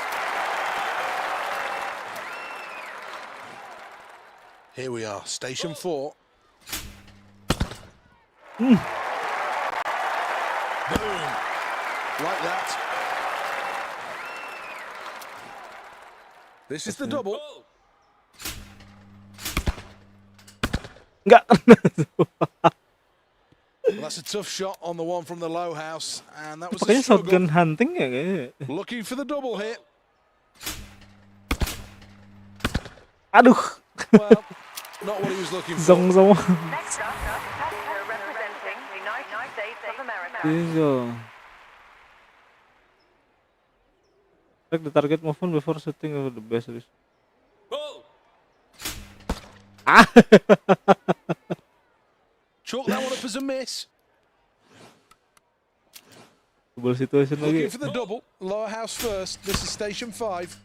Here we are, station 4. Boom. Like that. This is the double. Enggak. Well, that's a tough shot on the one from the low house, and that was a Pakainya shotgun struggle. hunting ya kayaknya. Looking for the double here. Aduh. Well, not what he was looking for. Zong semua. Next up, representing the United States of America. Single. Track the target movement before shooting of the best. Ah. Chalk that one up as a miss. Double situation Looking lagi. for the double. Lower house first. This is station 5.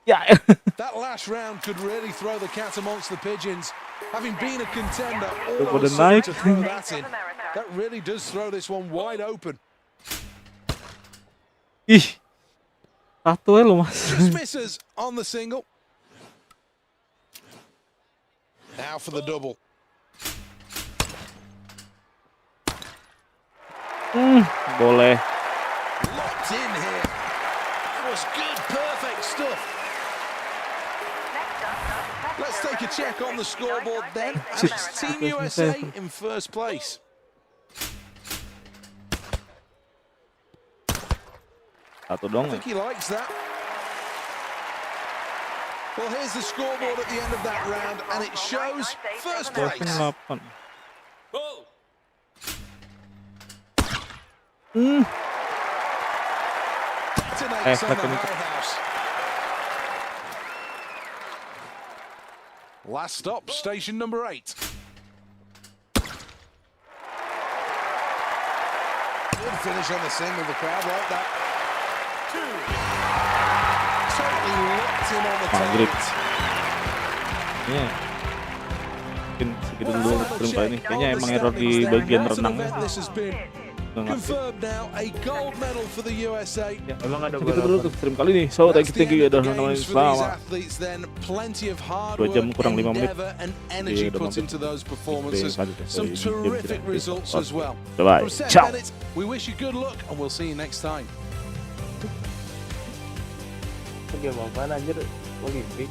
Ya. That last round could really throw the cat amongst the pigeons. Having been a contender, all Double of a the sudden night. to throw that in. That really does throw this one wide open. Ih. Satu ya lo mas. Just misses on the single. Now for the double. Boleh. Locked in here. That was good, perfect stuff. Let's take a check on the scoreboard then. And it's Team USA in first place. Satu I dong. think he likes that. Well, here's the scoreboard at the end of that round, and it shows first place. 8. Detonates on the high house. Last stop, station number 8. Good finish on the single, the crowd like that. Totally locked in on the target. Ya. Mungkin segitu dulu untuk stream kali ini. Kayaknya emang error di bagian renangnya. Confirmed now a gold medal for the USA. Ya, emang ada segitu dulu untuk stream kali ini. So, thank you udah nontonin selama 2 jam kurang 5 menit. Iya, udah mampir. Some terrific results as well. Bye-bye. Ciao. We wish you good luck and we'll see you next time. Game apaan anjir? Olimpik.